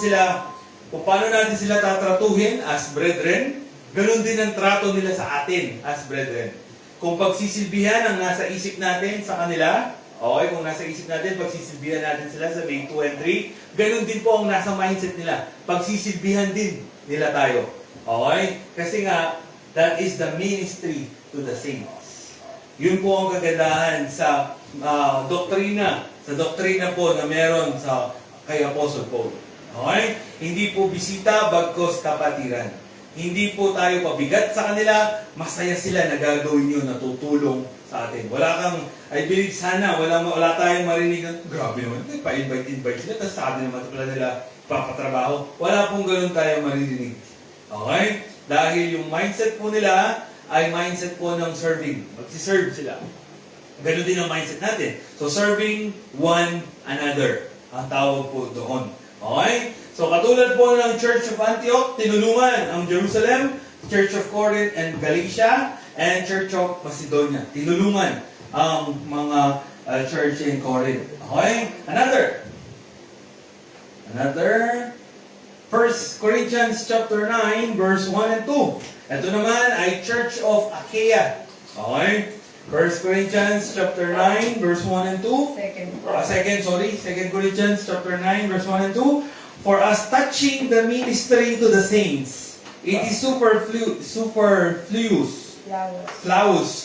sila tatratuhin as brethren, ganun din ang trato nila sa atin as brethren. Kung pagsisilbihan ang nasa isip natin sa kanila, okay, kung nasa isip natin, pagsisilbihan natin sila sa May 2 and 3, ganun din po ang nasa mindset nila. Pagsisilbihan din nila tayo. Okay? Kasi nga, that is the ministry to the saints. Yun po ang kagandahan sa doktrina. Sa doktrina po na meron kay Apostle Paul. Okay? Hindi po bisita, bagkos kapatiran. Hindi po tayo pabigat sa kanila, masaya sila na gagawin yun, natutulong sa atin. Wala kang, I believe sana, wala tayong marinig na, grabe naman, pa-invite sila, tapos sa atin naman pala nila papatrabaho. Wala pong ganun tayong marinig. Okay? Dahil yung mindset po nila ay mindset po ng serving. Magsiserve sila. Ganun din ang mindset natin. So, serving one another. Ang tawag po doon. Okay? So, katulad po ng Church of Antioch, tinulungan ang Jerusalem, Church of Corinth and Galatia, and Church of Macedonia. Tinulungan ang mga church in Corinth. Okay? Another. 1 Corinthians chapter 9, verse 1 and 2. Ito naman ay Church of Achaia. Okay? 1 Corinthians chapter 9, verse 1 and 2. Second Corinthians chapter 9, verse 1 and 2. For as touching the ministering to the saints, it is superfluous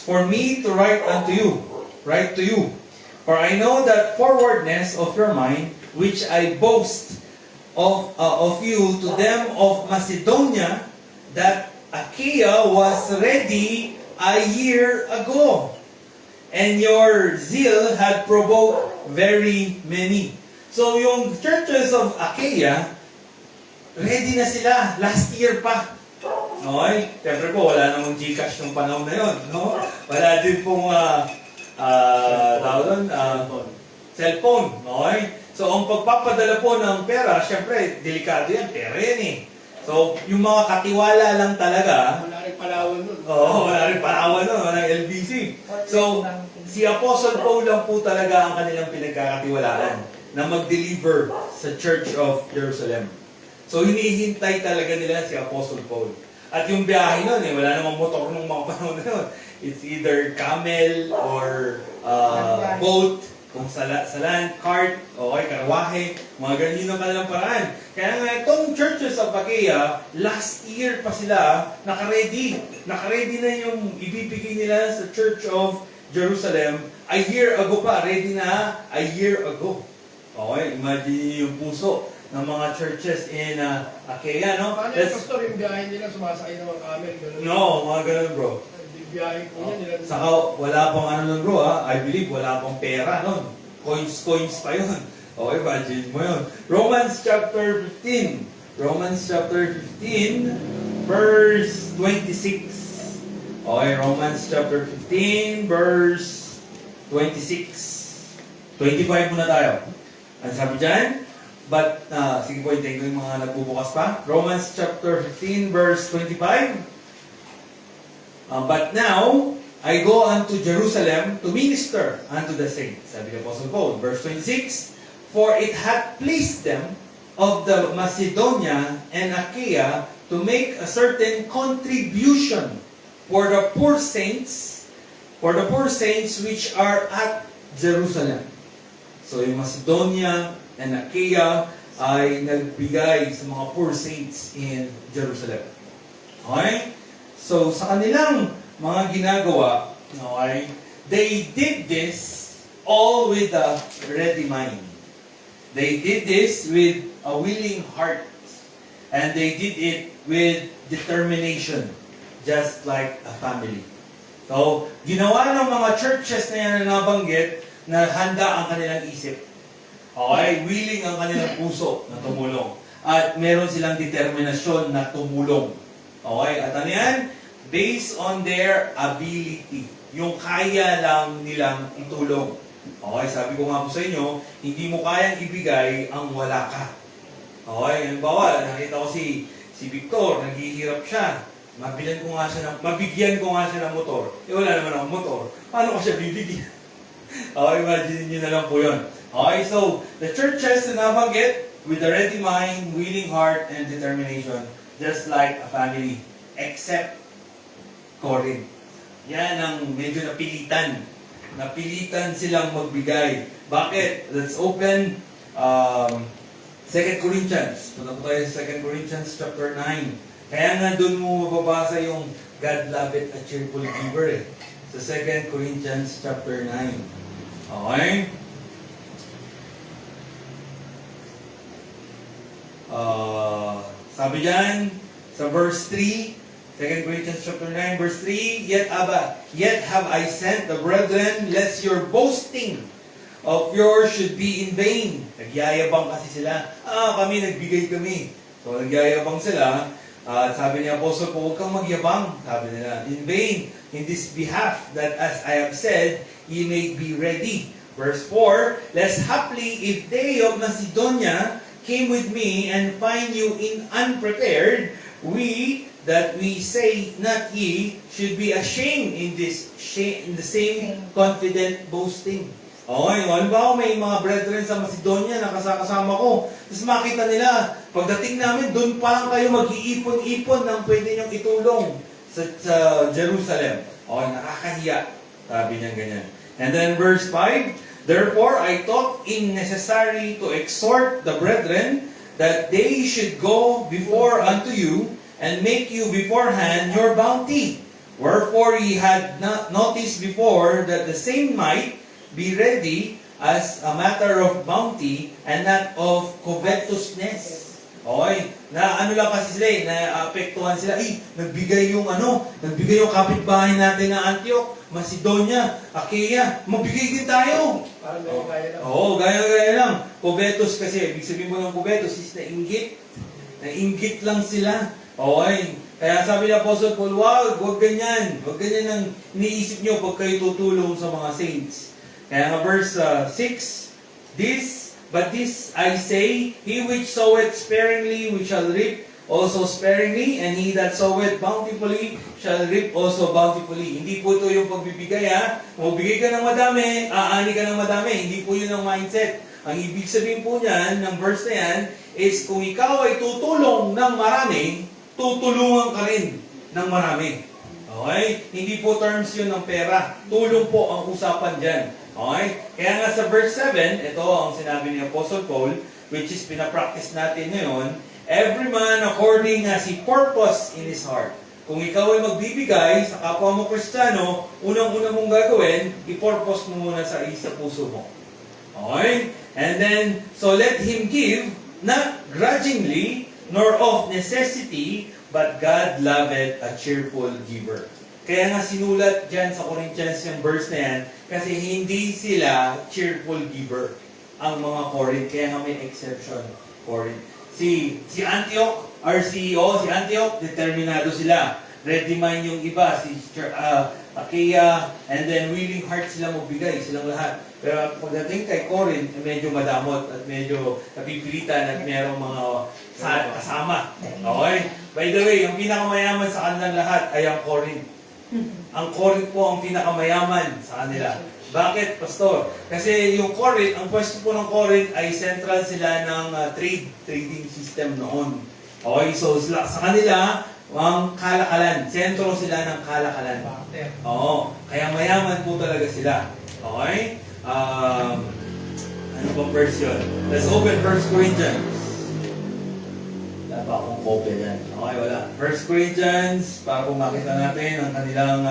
for me to write to you. For I know that forwardness of your mind, which I boast of you to them of Macedonia, that Achaia was ready a year ago, and your zeal had provoked very many. So yung churches of Achaia, ready na sila, last year pa. Okay? Siyempre po, wala namang Gcash nung panahon na yun. No? Wala din pong cellphone. Okay? So ang pagpapadala po ng pera, siyempre, delikado yan, pera yan eh. So, yung mga katiwala lang talaga, Wala rin Palawan nun. wala rin Palawan nun, walang LBC. So, si Apostle Paul lang po talaga ang kanilang pinagkakatiwalaan na mag-deliver sa Church of Jerusalem. So, hinihintay talaga nila si Apostle Paul. At yung biyahe nun, wala namang motor nung mga panahon na yun. It's either camel or boat, kung sa land, cart, karwahe, mga ganyan ang kanilang paraan. Kaya nga itong churches of Achaia, last year pa sila naka-ready. Naka-ready na yung ibibigay nila sa Church of Jerusalem. A year ago pa, ready na a year ago. Okay, imagine yung puso ng mga churches in Achaia, no? Paano yung pastor, yung biyahe nila, sumasakay ng mga camel, gano'n? No, mga ganun bro. Biyahe po yan, nila. Saka wala pang ano nun bro I believe wala pang pera nun. Coins pa yun. Okay, imagine mo yun. Romans chapter 15, verse 26. Okay, Romans chapter 15, verse 26. 25 muna tayo. Ano sabi dyan? But, sige po, hintayin ko yung mga nagbubukas pa. Romans chapter 15, verse 25. But now, I go unto Jerusalem to minister unto the saints. Sabi ni Apostle Paul, verse 26, for it had pleased them of the Macedonia and Achaia to make a certain contribution for the poor saints which are at Jerusalem. So yung Macedonia and Achaia ay nagbigay sa mga poor saints in Jerusalem. Okay? So, sa kanilang mga ginagawa, okay, they did this all with a ready mind. They did this with a willing heart. And they did it with determination, just like a family. So, ginawa ng mga churches na yan na nabanggit na handa ang kanilang isip. Okay? Willing ang kanilang puso na tumulong. At meron silang determinasyon na tumulong. Okay? At ano yan? Based on their ability. Yung kaya lang nilang itulong. Okay, sabi ko nga po sa inyo, hindi mo kayang ibigay ang wala ka. Okay, halimbawa, nakita ko si Victor, naghihirap siya. Mabigyan ko nga siya ng motor. Wala naman akong motor. Paano ko siya bibigyan? Okay, imagine nyo na lang po yun. Okay, so, the churches na nabanggit, with a ready mind, willing heart, and determination, just like a family, except Corinth. Yan ang medyo napilitan. Napilitan silang magbigay. Bakit? Let's open 2 Corinthians. Punta po tayo sa 2 Corinthians chapter 9. Kaya nga doon mo mababasa yung God loveth a cheerful giver eh. Sa 2 Corinthians chapter 9. Okay? Sabi dyan, Sa verse 3, 2 Corinthians chapter 9, verse 3, Yet have I sent the brethren, lest your boasting of yours should be in vain. Nagyayabang kasi sila. Kami, nagbigay kami. So, nagyayabang sila. Sabi ni Apostle Paul, huwag kang magyabang. Sabi nila, in vain, in this behalf, that as I have said, ye may be ready. Verse 4, Lest haply, if they of Macedonia came with me and find you unprepared, that we say not ye, should be ashamed in the same confident boasting. Okay, halimbawa may mga brethren sa Macedonia na kasama ko. Tapos makita nila, pagdating namin, doon pa lang kayo mag-iipon-ipon ng pwede niyong itulong sa Jerusalem. Okay, nakakahiya. Sabi niya ganyan. And then verse 5, Therefore I thought it necessary to exhort the brethren that they should go before unto you and make you beforehand your bounty. Wherefore ye had not noticed before that the same might be ready as a matter of bounty and not of covetousness. Okay, na ano lang kasi sila naapektuhan sila. Nagbigay yung kapitbahay natin na Antioch, Macedonia, Achaia, magbigay din tayo. Parang gaya lang. Oo, gaya lang. Covetous kasi, ibig sabihin mo ng covetous is nainggit. Nainggit lang sila. Okay. Kaya sabi ni Apostle Paul, wag ganyan. Wag ganyan ang iniisip nyo pag kayo tutulong sa mga saints. Kaya nga verse 6, But this I say, he which soweth sparingly, which shall reap also sparingly, and he that soweth bountifully, shall reap also bountifully. Hindi po ito yung pagbibigay ha. Magbigay ka ng madami, aani ka ng madami. Hindi po yun ang mindset. Ang ibig sabihin po niyan, ng verse na yan, is kung ikaw ay tutulong ng marami, tutulungan ka rin ng marami. Okay? Hindi po terms yun ng pera. Tulong po ang usapan dyan. Okay? Kaya nga sa verse 7, ito ang sinabi ni Apostle Paul, which is pinapractice natin ngayon, every man according as he purpose in his heart. Kung ikaw ay magbibigay sa kapwa mo Kristiyano, unang-una mong gagawin, i-purpose mo muna sa puso mo. Okay? And then, so let him give, not grudgingly, nor of necessity, but God loveth a cheerful giver. Kaya nga sinulat dyan sa Corinthians yung verse na yan, kasi hindi sila cheerful giver ang mga Corinth. Kaya nga may exception, Corinth. Si Antioch, si Antioch, determinado sila. Ready mind yung iba, si Achaia, and then willing heart sila magbigay, silang lahat. Pero pagdating kay Corinth, medyo madamot at medyo napipilitan at merong mga kasama. Okay? By the way, ang pinakamayaman sa kanilang lahat ay ang Corinth. Ang Corinth po ang pinakamayaman sa kanila. Bakit, Pastor? Kasi yung Corinth, ang pwesto po ng Corinth ay central sila ng trading system noon. Okay, so sa kanila, ang kalakalan. Sentro sila ng kalakalan. Oo, kaya mayaman po talaga sila. Okay? Ano bang verse yun? Let's open 1 Corinthians. Wala pa akong copy yan. Okay, wala. 1 Corinthians, para po makita natin ang kanilang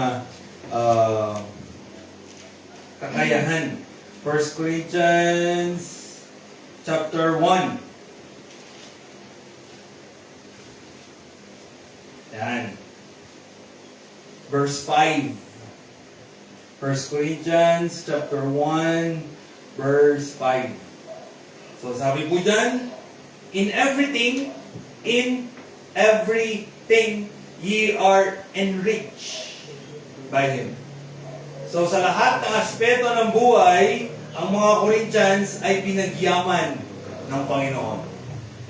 kakayahan. 1 Corinthians chapter 1. Yan. Verse 5. 1 Corinthians chapter 1, verse 5. So sabi po dyan, In everything, ye are enriched by Him. So sa lahat ng aspeto ng buhay, ang mga Corinthians ay pinagyaman ng Panginoon.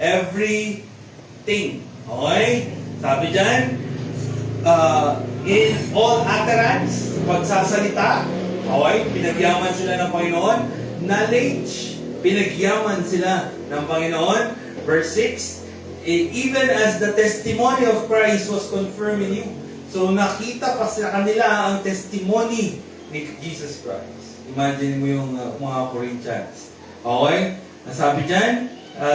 Everything. Okay? Sabi dyan, in all utterance, pagsasalita, okay, pinagyaman sila ng Panginoon. Knowledge, pinagyaman sila ng Panginoon. Verse 6, even as the testimony of Christ was confirmed in you. So nakita pa sa kanila ang testimony ni Jesus Christ. Imagine mo yung mga Corinthians. Okay? Nasabi dyan,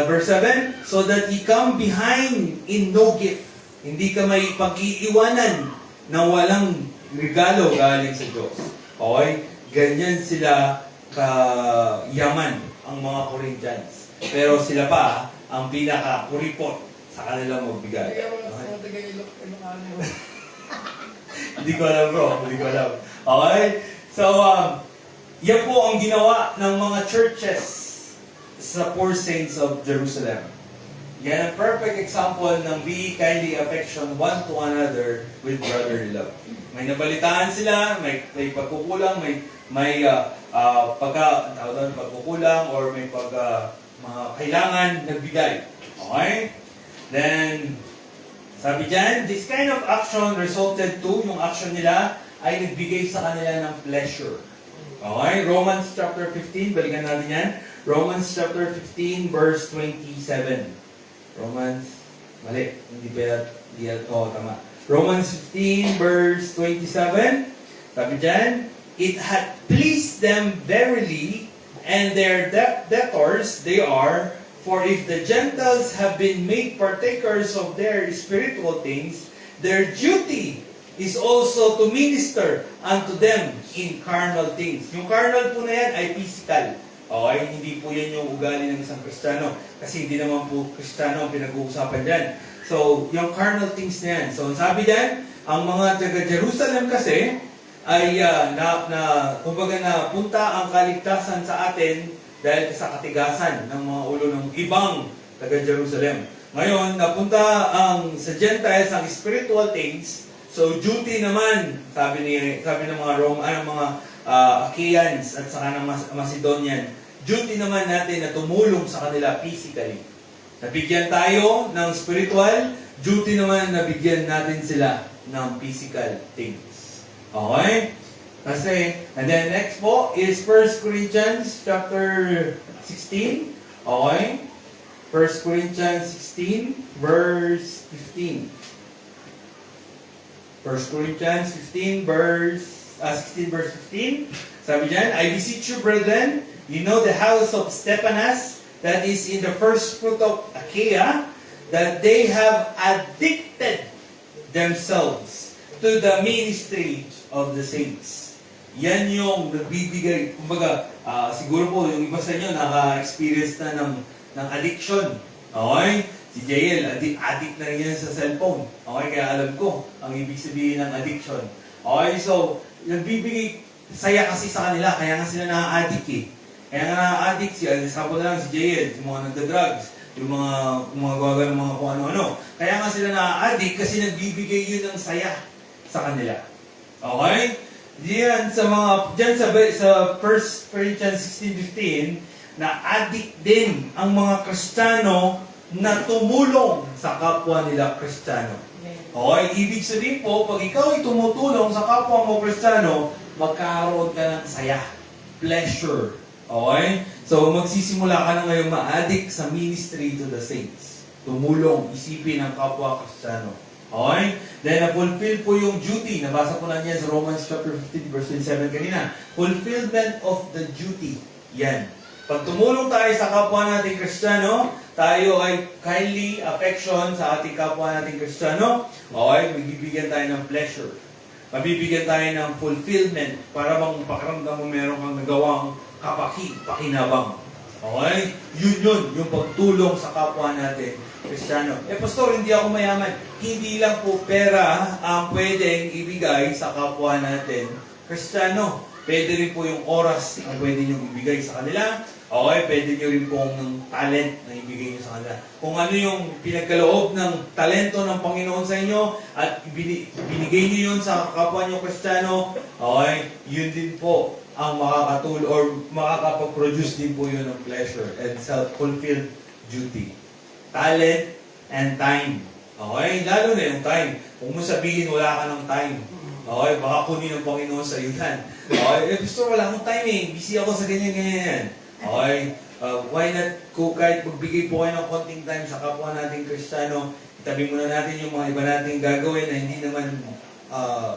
verse 7, so that ye come behind in no gift. Hindi ka may pag-iiwanan na walang regalo galing sa Diyos. Okay? Ganyan sila kayaman ang mga Corinthians. Pero sila pa ang pinaka-kuripot sa kanilang magbigay. Kaya mga taga Ilocano. Hindi ko alam bro, hindi ko alam. Okay? So, yan po ang ginawa ng mga churches sa Poor Saints of Jerusalem. Yan ang perfect example ng be kindly affection one to another with brotherly love. May nabalitaan sila, may pagkukulang, may pagkukulang or may mga kailangan nagbigay. Okay? Then, sabi dyan, this kind of action resulted to, yung action nila ay nagbigay sa kanila ng pleasure. Okay? Romans chapter 15, balikan natin yan. Romans chapter 15, verse 27. Tama. Romans 15, verse 27. Sabi dyan, it had pleased them verily, and their debtors they are, for if the Gentiles have been made partakers of their spiritual things, their duty is also to minister unto them in carnal things. Yung carnal po na yan ay physical. Okay? Hindi po yan yung ugali ng isang Kristiyano. Kasi hindi naman po Kristiyano ang pinag-uusapan dyan. So, yung carnal things na yan. So, sabi dyan, ang mga taga-Jerusalem kasi ay kumbaga napunta ang kaligtasan sa atin dahil sa katigasan ng mga ulo ng ibang taga-Jerusalem. Ngayon, napunta sa Gentiles ang spiritual things. So, duty naman, sabi ng mga mga Achaeans at saka ng Macedonian, duty naman natin na tumulong sa kanila physically. Nabigyan tayo ng spiritual, duty naman na bigyan natin sila ng physical things. Okay? Kasi, and then next po is 1 Corinthians chapter 16. Okay? 1 Corinthians 16, verse 15. 1 Corinthians 16, verse 15. Sabi dyan, I beseech you, brethren, you know the house of Stephanas, that is in the first fruit of Achaia, that they have addicted themselves to the ministry of the saints. Yan yung nagbibigay, kumbaga, siguro po yung iba sa inyo naka-experience na ng addiction. Okay? Si JL, addict na rin yan sa cellphone. Okay? Kaya alam ko ang ibig sabihin ng addiction. Okay? So, nagbibigay saya kasi sa kanila, kaya nga sila na-addict eh. Kaya nga na-addict siya, example na lang si JL, yung mga nagda-drugs, yung mga gumagawa ng mga kung ano-ano. Kaya nga sila na-addict kasi nagbibigay yun ng saya sa kanila. Okay? Diyan sa 1 Corinthians 16:15 na addict din ang mga Kristiyano na tumulong sa kapwa nila Kristiyano. Okay? Ibig sabihin po, pag ikaw ay tumutulong sa kapwa mo Kristiyano, magkakaroon ka ng saya, pleasure. Okay? So, magsisimula ka na ngayong ma-addict sa ministry to the saints. Tumulong, isipin ang kapwa Kristiyano. Okay? Then, na-fulfill po yung duty. Nabasa ko na niyan sa Romans chapter 15, verse 27 kanina. Fulfillment of the duty. Yan. Pag tumulong tayo sa kapwa nating Kristiyano, tayo ay kindly affection sa ating kapwa nating Kristiyano, okay, magbibigyan tayo ng pleasure. Mabibigyan tayo ng fulfillment para bang pakiramdam mo meron kang nagawang pakinabang. Okay? Yun, yung pagtulong sa kapwa natin, Kristiyano. Pastor, hindi ako mayaman. Hindi lang po pera ang pwedeng ibigay sa kapwa natin, Kristiyano. Pwede rin po yung oras ang pwede nyo ibigay sa kanila. Okay, pwede nyo rin pong talent na ibigay nyo sa kanila. Kung ano yung pinagkaloob ng talento ng Panginoon sa inyo at binigay nyo yun sa kapwa nyo Kristiyano, okay, yun din po ang makakatulong or makakapag-produce din po yun ng pleasure and self-fulfilled duty. Talent and time. Okay? Lalo na yung time. Kung mo sabihin wala ka ng time, okay, baka kunin ng Panginoon sa iyo yan. Okay? Pastor, wala akong time eh. Busy ako sa ganyan. Okay? Why not kahit magbigay po kayo ng konting time sa kapwa nating Kristiyano, itabi muna natin yung mga iba nating gagawin na hindi naman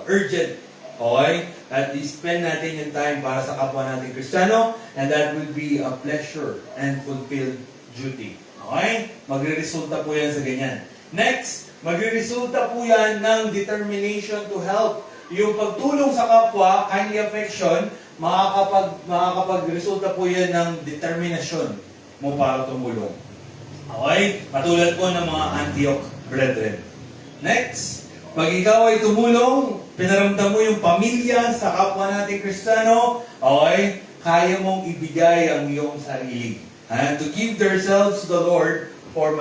urgent. Okay? At spend natin yung time para sa kapwa nating Kristiyano, and that will be a pleasure and fulfilled duty. Okay? Magre-resulta po yan sa ganyan. Next, magre-resulta po yan ng determination to help. Yung pagtulong sa kapwa, kindly affection, makakapag-resulta po yan ng determinasyon mo para tumulong. Okay? Katulad po ng mga Antioch brethren. Next, pag ikaw ay tumulong, pinaramdam mo yung pamilya sa kapwa nating Kristiyano, okay, kaya mong ibigay ang iyong sarili. And to give themselves to the Lord for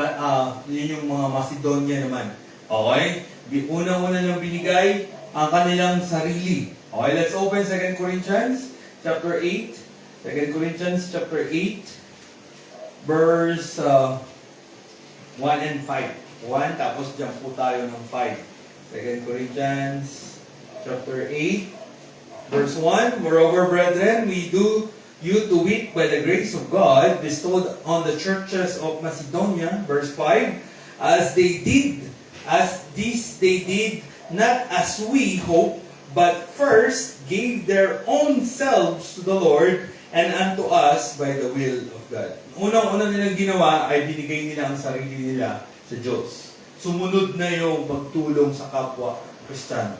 yun yung mga Macedonia naman. Okay? Unang-una nang binigay ang kanilang sarili. Okay, let's open 2 Corinthians chapter 8. 2 Corinthians chapter 8, verse 1 and 5. 1, tapos jump po tayo ng 5. 2 Corinthians chapter 8, verse 1. Moreover, brethren, we do you to wit by the grace of God bestowed on the churches of Macedonia, verse 5, as this they did, not as we hope, but first gave their own selves to the Lord and unto us by the will of God. Unang-una nilang ginawa ay binigay nila ang sarili nila sa Diyos. Sumunod na yung pagtulong sa kapwa Kristiyano.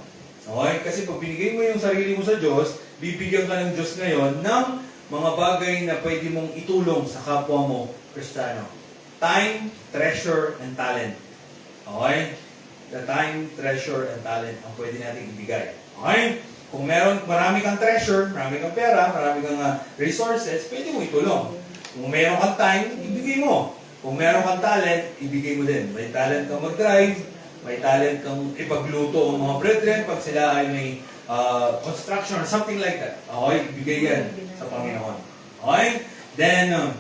Okay? Kasi pag binigay mo yung sarili mo sa Diyos, bibigyan ka ng Diyos ngayon ng mga bagay na pwede mong itulong sa kapwa mo Kristiyano. Time, treasure, and talent. Okay? The time, treasure, and talent ang pwede natin ibigay. Okay? Kung marami kang treasure, marami kang pera, marami kang resources, pwede mo itulong. Kung meron kang time, ibigay mo. Kung meron kang talent, ibigay mo din. May talent kang mag-drive, may talent kang ipagluto ang mga brethren pag sila ay may construction or something like that. Okay? Ibigay yan sa Panginoon. Okay? Then,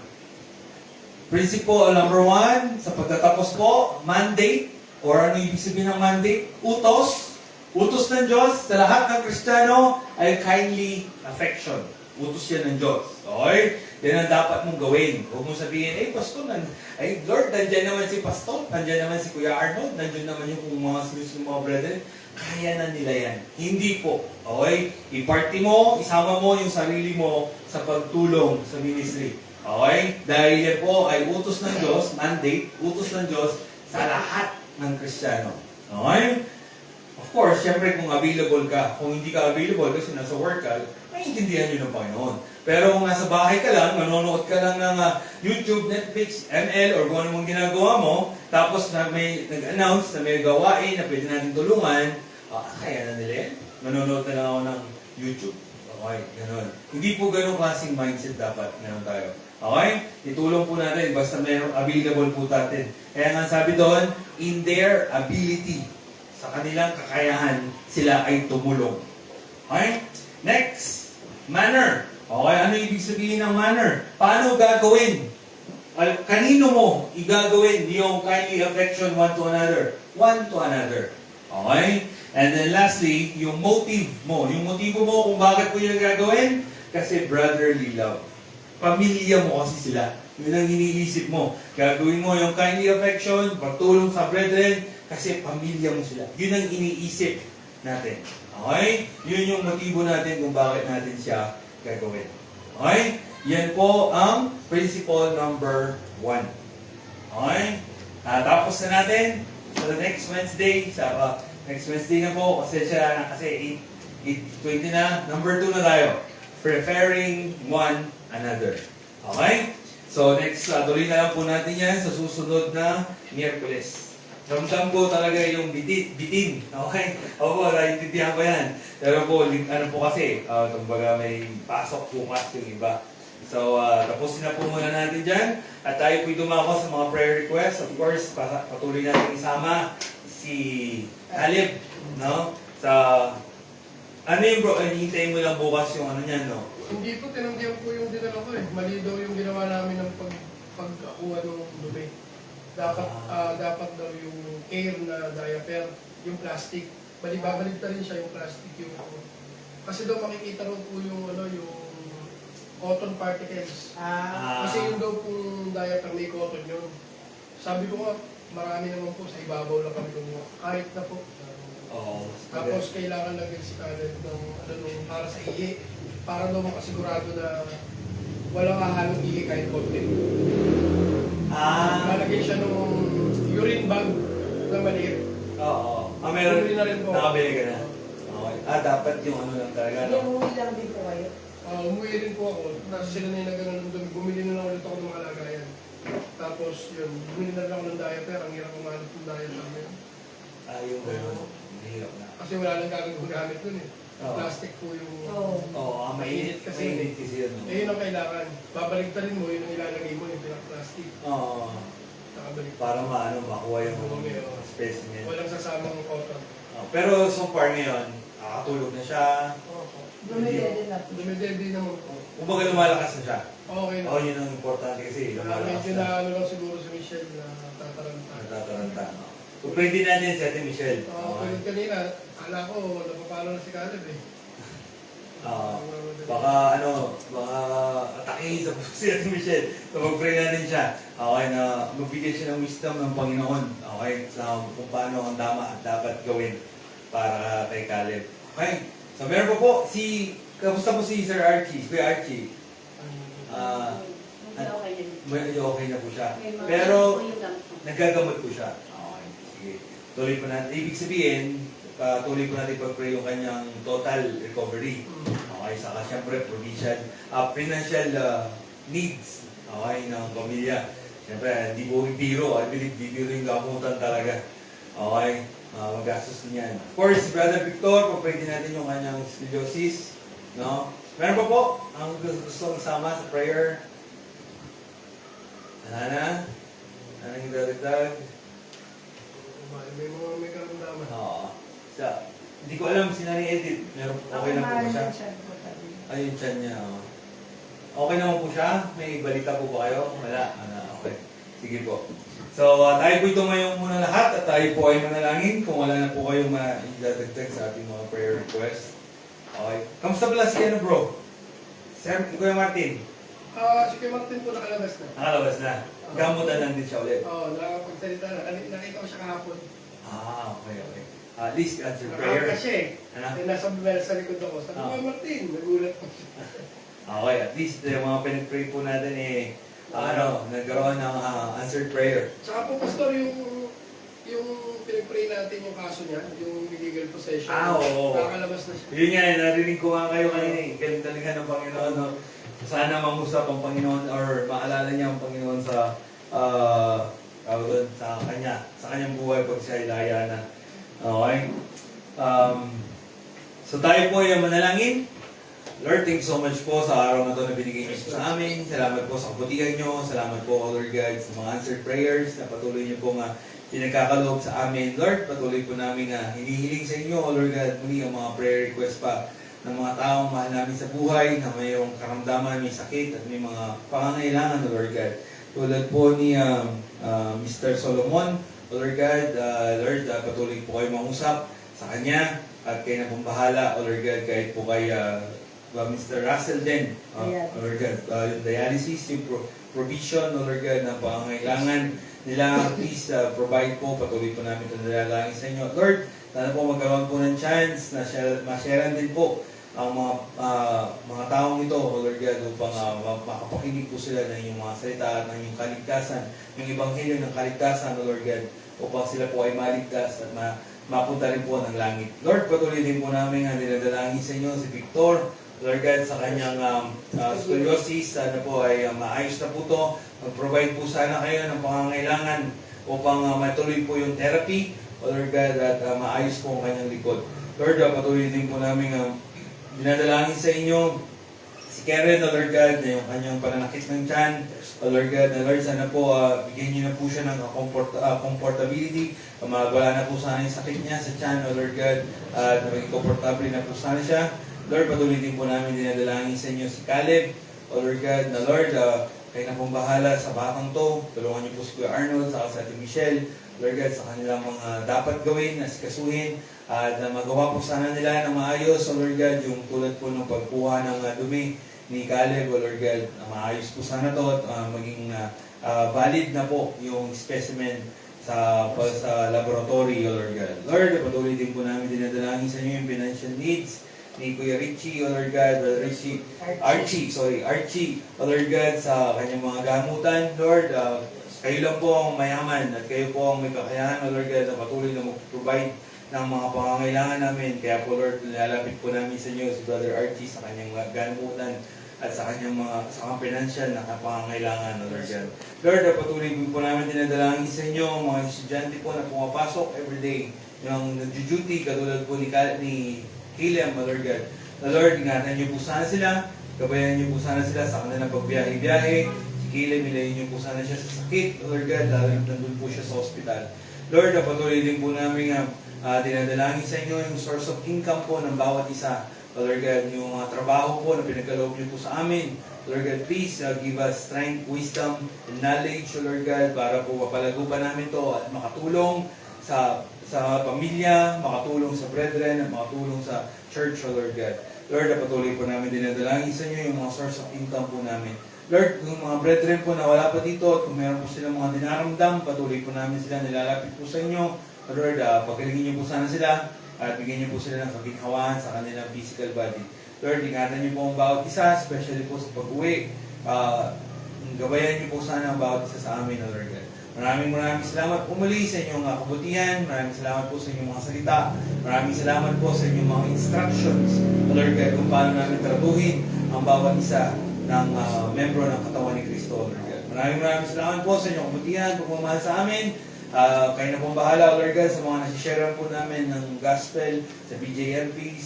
principle number 1, sa pagtatapos po, mandate, or ano ibig sabihin ng mandate? Utos. Utos ng Diyos sa lahat ng Kristiyano ay kindly affection. Utos yan ng Diyos. Okay? Yan ang dapat mong gawin. Huwag mong sabihin, Pastor, Lord, nandiyan naman si Pastor, nandiyan naman si Kuya Arnold, nandiyan naman yung mga sinusunod mga brethren. Kaya na nila yan. Hindi po. Okay? I-party mo, isama mo yung sarili mo sa pagtulong sa ministry. Okay? Dahil yan po ay utos ng Diyos, mandate, utos ng Diyos sa lahat ng Kristiyano. Okay? Of course, syempre kung available ka, kung hindi ka available kasi nasa work ka, maiintindihan nyo ng Panginoon. Pero kung nasa bahay ka lang, manonood ka lang ng YouTube, Netflix, ML, or kung ano mong ginagawa mo, tapos na may nag-announce na may gawain na pwede natin tulungan, kaya na nila yan. Manonood na lang ako ng YouTube. Okay, gano'n. Hindi po gano'ng klaseng mindset dapat meron tayo. Okay? Itulong po natin, basta mayroong available po natin. Kaya nga sabi doon, in their ability, sa kanilang kakayahan, sila ay tumulong. Okay? Next, manner. Okay, ano ibig sabihin ng manner? Paano gagawin? Kanino mo igagawin yung kindly affection one to another? One to another. Okay? And then lastly, yung motive mo. Yung motibo mo kung bakit mo yung gagawin? Kasi brotherly love. Pamilya mo kasi sila. Yun ang iniisip mo. Gagawin mo yung kindly affection, pagtulong sa brethren, kasi pamilya mo sila. Yun ang iniisip natin. Okay? Yun yung motibo natin kung bakit natin siya gagawin. Okay? Yan po ang principle number 1. Okay? Tapos na natin sa next Wednesday. Next Wednesday na po. Kasi 8:20 na. Number 2 na tayo. Preferring one another. Okay? So next, tuloy na lang po natin yan sa susunod na Miyerkules. Ramdam ko talaga yung bitin. Okay? Opo, naiintindihan ko yan. Pero po, ano po kasi, kumbaga may pasok bukas yung iba. So, tapusin na po muna natin dyan. At tayo po'y dumako sa mga prayer requests. Of course, patuloy natin isama si Alib, no? Sa, ano yung bro, hintayin mo lang bukas yung ano niyan, no? Hindi po, tinanggihan po yung dinala ko eh. Mali daw yung ginawa namin ng pagkakuha ng dumi. Dapat daw yung air na diaper, yung plastic. Babalik na rin siya yung plastic yung kasi daw makikita rin po yung yung cotton particles. Kasi yung daw pong diaper may cotton yun. Sabi ko nga, marami naman po sa ibabaw lang kami kung kahit na po. Tapos kailangan lagyan si Khaled ng para sa ihi. Para daw makasigurado na walang hahalong ihi kahit konti. Malagyan siya ng urine bag na maliit. Oo. Meron na rin po. Nakabili ka na? Okay. Dapat yung ano lang talaga, no? Umuwi lang din po kayo. Umuwi rin po ako. Tapos sila na yung nagano'n doon. Bumili na lang ulit ako ng mga lagayan. Tapos yun, bumili na lang ako ng diaper. Ang hirap kumalit ng diaper na yun. Yung gano'n. Mahirap na. Kasi wala nang gagawin nun eh. Oo. Plastic po yung... Oo, mainit kasi. Mainit kasi yun. no? Eh, yun ang kailangan. Babaligtarin mo, yun ang ilalagay mo, yung pinaka-plastic. Oo. Nakabalik. Para makuha yung Oo. specimen. Walang sasamang cotton. Pero so far ngayon, nakatulog na siya. Dumidede na po. Dumidede naman po. Kumbaga lumalakas na siya. Okay na. Oo, yun ang importante kasi lumalakas Medyo na. na ano lang siguro si Michelle na tataranta. Natataranta. Kung pwede natin si Ate Michelle. Oo, Okay. kanina, akala ko, napapalo na si Caleb eh. Baka baka atakihin sa si Ate Michelle. So mag-pray natin siya. Okay, na magbigay siya ng wisdom ng Panginoon. Okay, sa kung paano ang tama at dapat gawin para kay Caleb. Okay, so meron po kamusta po si Sir Archie, si Kuya Archie? Hindi okay yun. Medyo okay na po siya. May mga Pero po yung gamit mo. nagagamot po siya. Okay, sige. Tuloy po natin. Ibig sabihin, tuloy po natin pag-pray yung kanyang total recovery. Okay, saka siyempre financial needs, okay, ng pamilya. Siyempre, di po yung biro. I believe di biro yung gamutan talaga. Okay, magastos niyan. Of course, Brother Victor, pag-pray din natin yung kanyang scoliosis. No? Meron pa po ang gusto isama sa prayer? Ano yung dadagdag? May karamdaman. Oo. Hindi ko alam si Nanay Edith. Meron, okay lang po ba siya? Ayun, tiyan niya. Oh. Okay naman po siya? May balita po ba kayo? Wala. Okay. Sige po. So, tayo po ito ngayon muna lahat at tayo po ay manalangin kung wala na po kayong maidadagdag sa ating mga prayer request. Okay. Kamusta pala si bro? Sir, Kuya Martin? Si Kuya Martin po nakalabas na. Nakalabas na. Gamutan lang din siya ulit. Oo, nakakapagsalita na. Nakita ko siya kahapon. Okay. At least answer prayer. Nakaka siya eh. Ano? Nasa sa likod ako. Sabi ko, Martin, nagulat po siya. Okay, at least yung mga pinag-pray po natin nagkaroon ng answered prayer. Tsaka po, Pastor, yung pinag-pray natin yung kaso niya, yung illegal possession. Oo. Nakakalabas na siya. Yun nga, narinig ko nga kayo kanina eh. Galing talaga ng Panginoon. No? Sana mangusap ang Panginoon or maalala niya ang Panginoon sa sa kanyang buhay pag siya ay laya na. Okay? So tayo po ay manalangin. Lord, thank you so much po sa araw na ito na binigay niyo po sa amin. Salamat po sa kabutihan niyo. Salamat po, Lord God, sa mga answered prayers na patuloy niyo po pinagkakaloob sa amin. Lord, patuloy po namin hinihiling sa inyo, Lord God, muli ang mga prayer request pa ng mga taong mahal namin sa buhay na mayroong karamdaman, may sakit at may mga pangangailangan, Lord God. Tulad po ni Mr. Solomon, Lord God, patuloy po kayo mangusap sa kanya at kayo na pong bahala, Lord God, kahit po kay Mr. Russell din, Lord God, yung dialysis, yung provision, Lord God, ng pangangailangan nila, please provide po, patuloy po namin ito nalalangin sa inyo. Lord, sana po magkaroon po ng chance na ma-sharean din po ang mga taong ito, Lord God, upang makapakinig po sila ng inyong mga salita at ng inyong kaligtasan, yung ebanghelyo ng kaligtasan, Lord God, upang sila po ay maligtas at mapunta rin po ng langit. Lord, patuloy din po namin ang dinadalangin sa inyo si Victor, Lord God, sa kanyang scoliosis, sana po ay maayos na po ito. Mag-provide po sana kayo ng pangangailangan upang matuloy po yung therapy, Lord God, at maayos po ang kanyang likod. Lord, patuloy din po namin dinadalangin sa inyo si Karen, Lord God, na yung kanyang pananakit ng tiyan. Lord God, Lord, sana po bigyan niyo na po siya ng comfortability. Wala na po sana yung sakit niya sa tiyan, Lord God, at maging comfortable na po sana siya. Lord, patuloy din po namin dinadalangin sa inyo si Caleb. Lord God, na Lord, kayo na pong bahala sa batang to. Tulungan niyo po si Kuya Arnold, sa Ate Michelle. Lord God, sa kanilang mga dapat gawin, asikasuhin, at magawa po sana nila ng maayos, Lord God, yung tulad po ng pagkuha ng dumi ni Caleb, Lord God, maayos po sana to at maging valid na po yung specimen sa laboratory, Lord God. Lord, patuloy din po namin dinadalangin sa inyo yung financial needs ni Kuya Richie, Lord God, Archie, Lord God, sa kanyang mga gamutan, Lord, kayo lang po ang mayaman at kayo po ang may kakayahan, Lord God, na patuloy na mag-provide ng mga pangangailangan namin. Kaya po, Lord, nilalapit po namin sa inyo si Brother Archie sa kanyang gamutan at sa kanyang sa financial na pangangailangan, Lord God. Lord, patuloy po namin dinadalangin sa inyo mga estudyante po na pumapasok everyday yung nag-duty, katulad po ni Caleb, Lord God. Na Lord, ingatan niyo po sana sila, gabayan niyo po sana sila sa kanilang pagbiyahe-biyahe. Si Caleb, ilayin niyo po sana siya sa sakit, Lord God, lalo nandun po siya sa hospital. Lord, patuloy din po namin dinadalangin sa inyo yung source of income po ng bawat isa. Lord God, yung trabaho po na pinagkaloob niyo po sa amin. Lord God, please give us strength, wisdom, and knowledge, Lord God, para po mapalago pa namin to at makatulong sa pamilya, makatulong sa brethren, at makatulong sa church, Lord God. Lord, patuloy po namin dinadalangin sa inyo yung mga source of income po namin. Lord, yung mga brethren po na wala pa dito at kung meron po silang mga dinaramdam, patuloy po namin sila nilalapit po sa inyo. Lord, pagkalingin niyo po sana sila at bigyan niyo po sila ng kaginhawaan sa kanilang physical body. Lord, ingatan niyo po ang bawat isa, especially po sa pag-uwi. Gabayan niyo po sana ang bawat isa sa amin, Lord God. Maraming salamat po muli sa inyong kabutihan. Maraming salamat po sa inyong mga salita. Maraming salamat po sa inyong mga instructions, Lord God, kung paano namin tratuhin ang bawat isa ng membro ng katawan ni Kristo, Lord God. Maraming salamat po sa inyong kabutihan, pagmamahal sa amin. Kayo na pong bahala, Lord God, sa mga nasishare po namin ng gospel sa BJLP,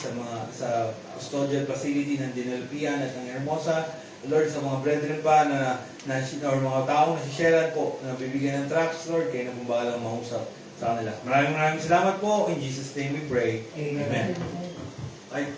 sa custodial facility ng Dinalpian at ng Hermosa. Lord, sa mga brethren pa or mga taong nasishare po na bibigyan ng tracts, Lord, kayo na pong bahala mahusap sa kanila. Maraming salamat po. In Jesus' name we pray. Amen. Ay,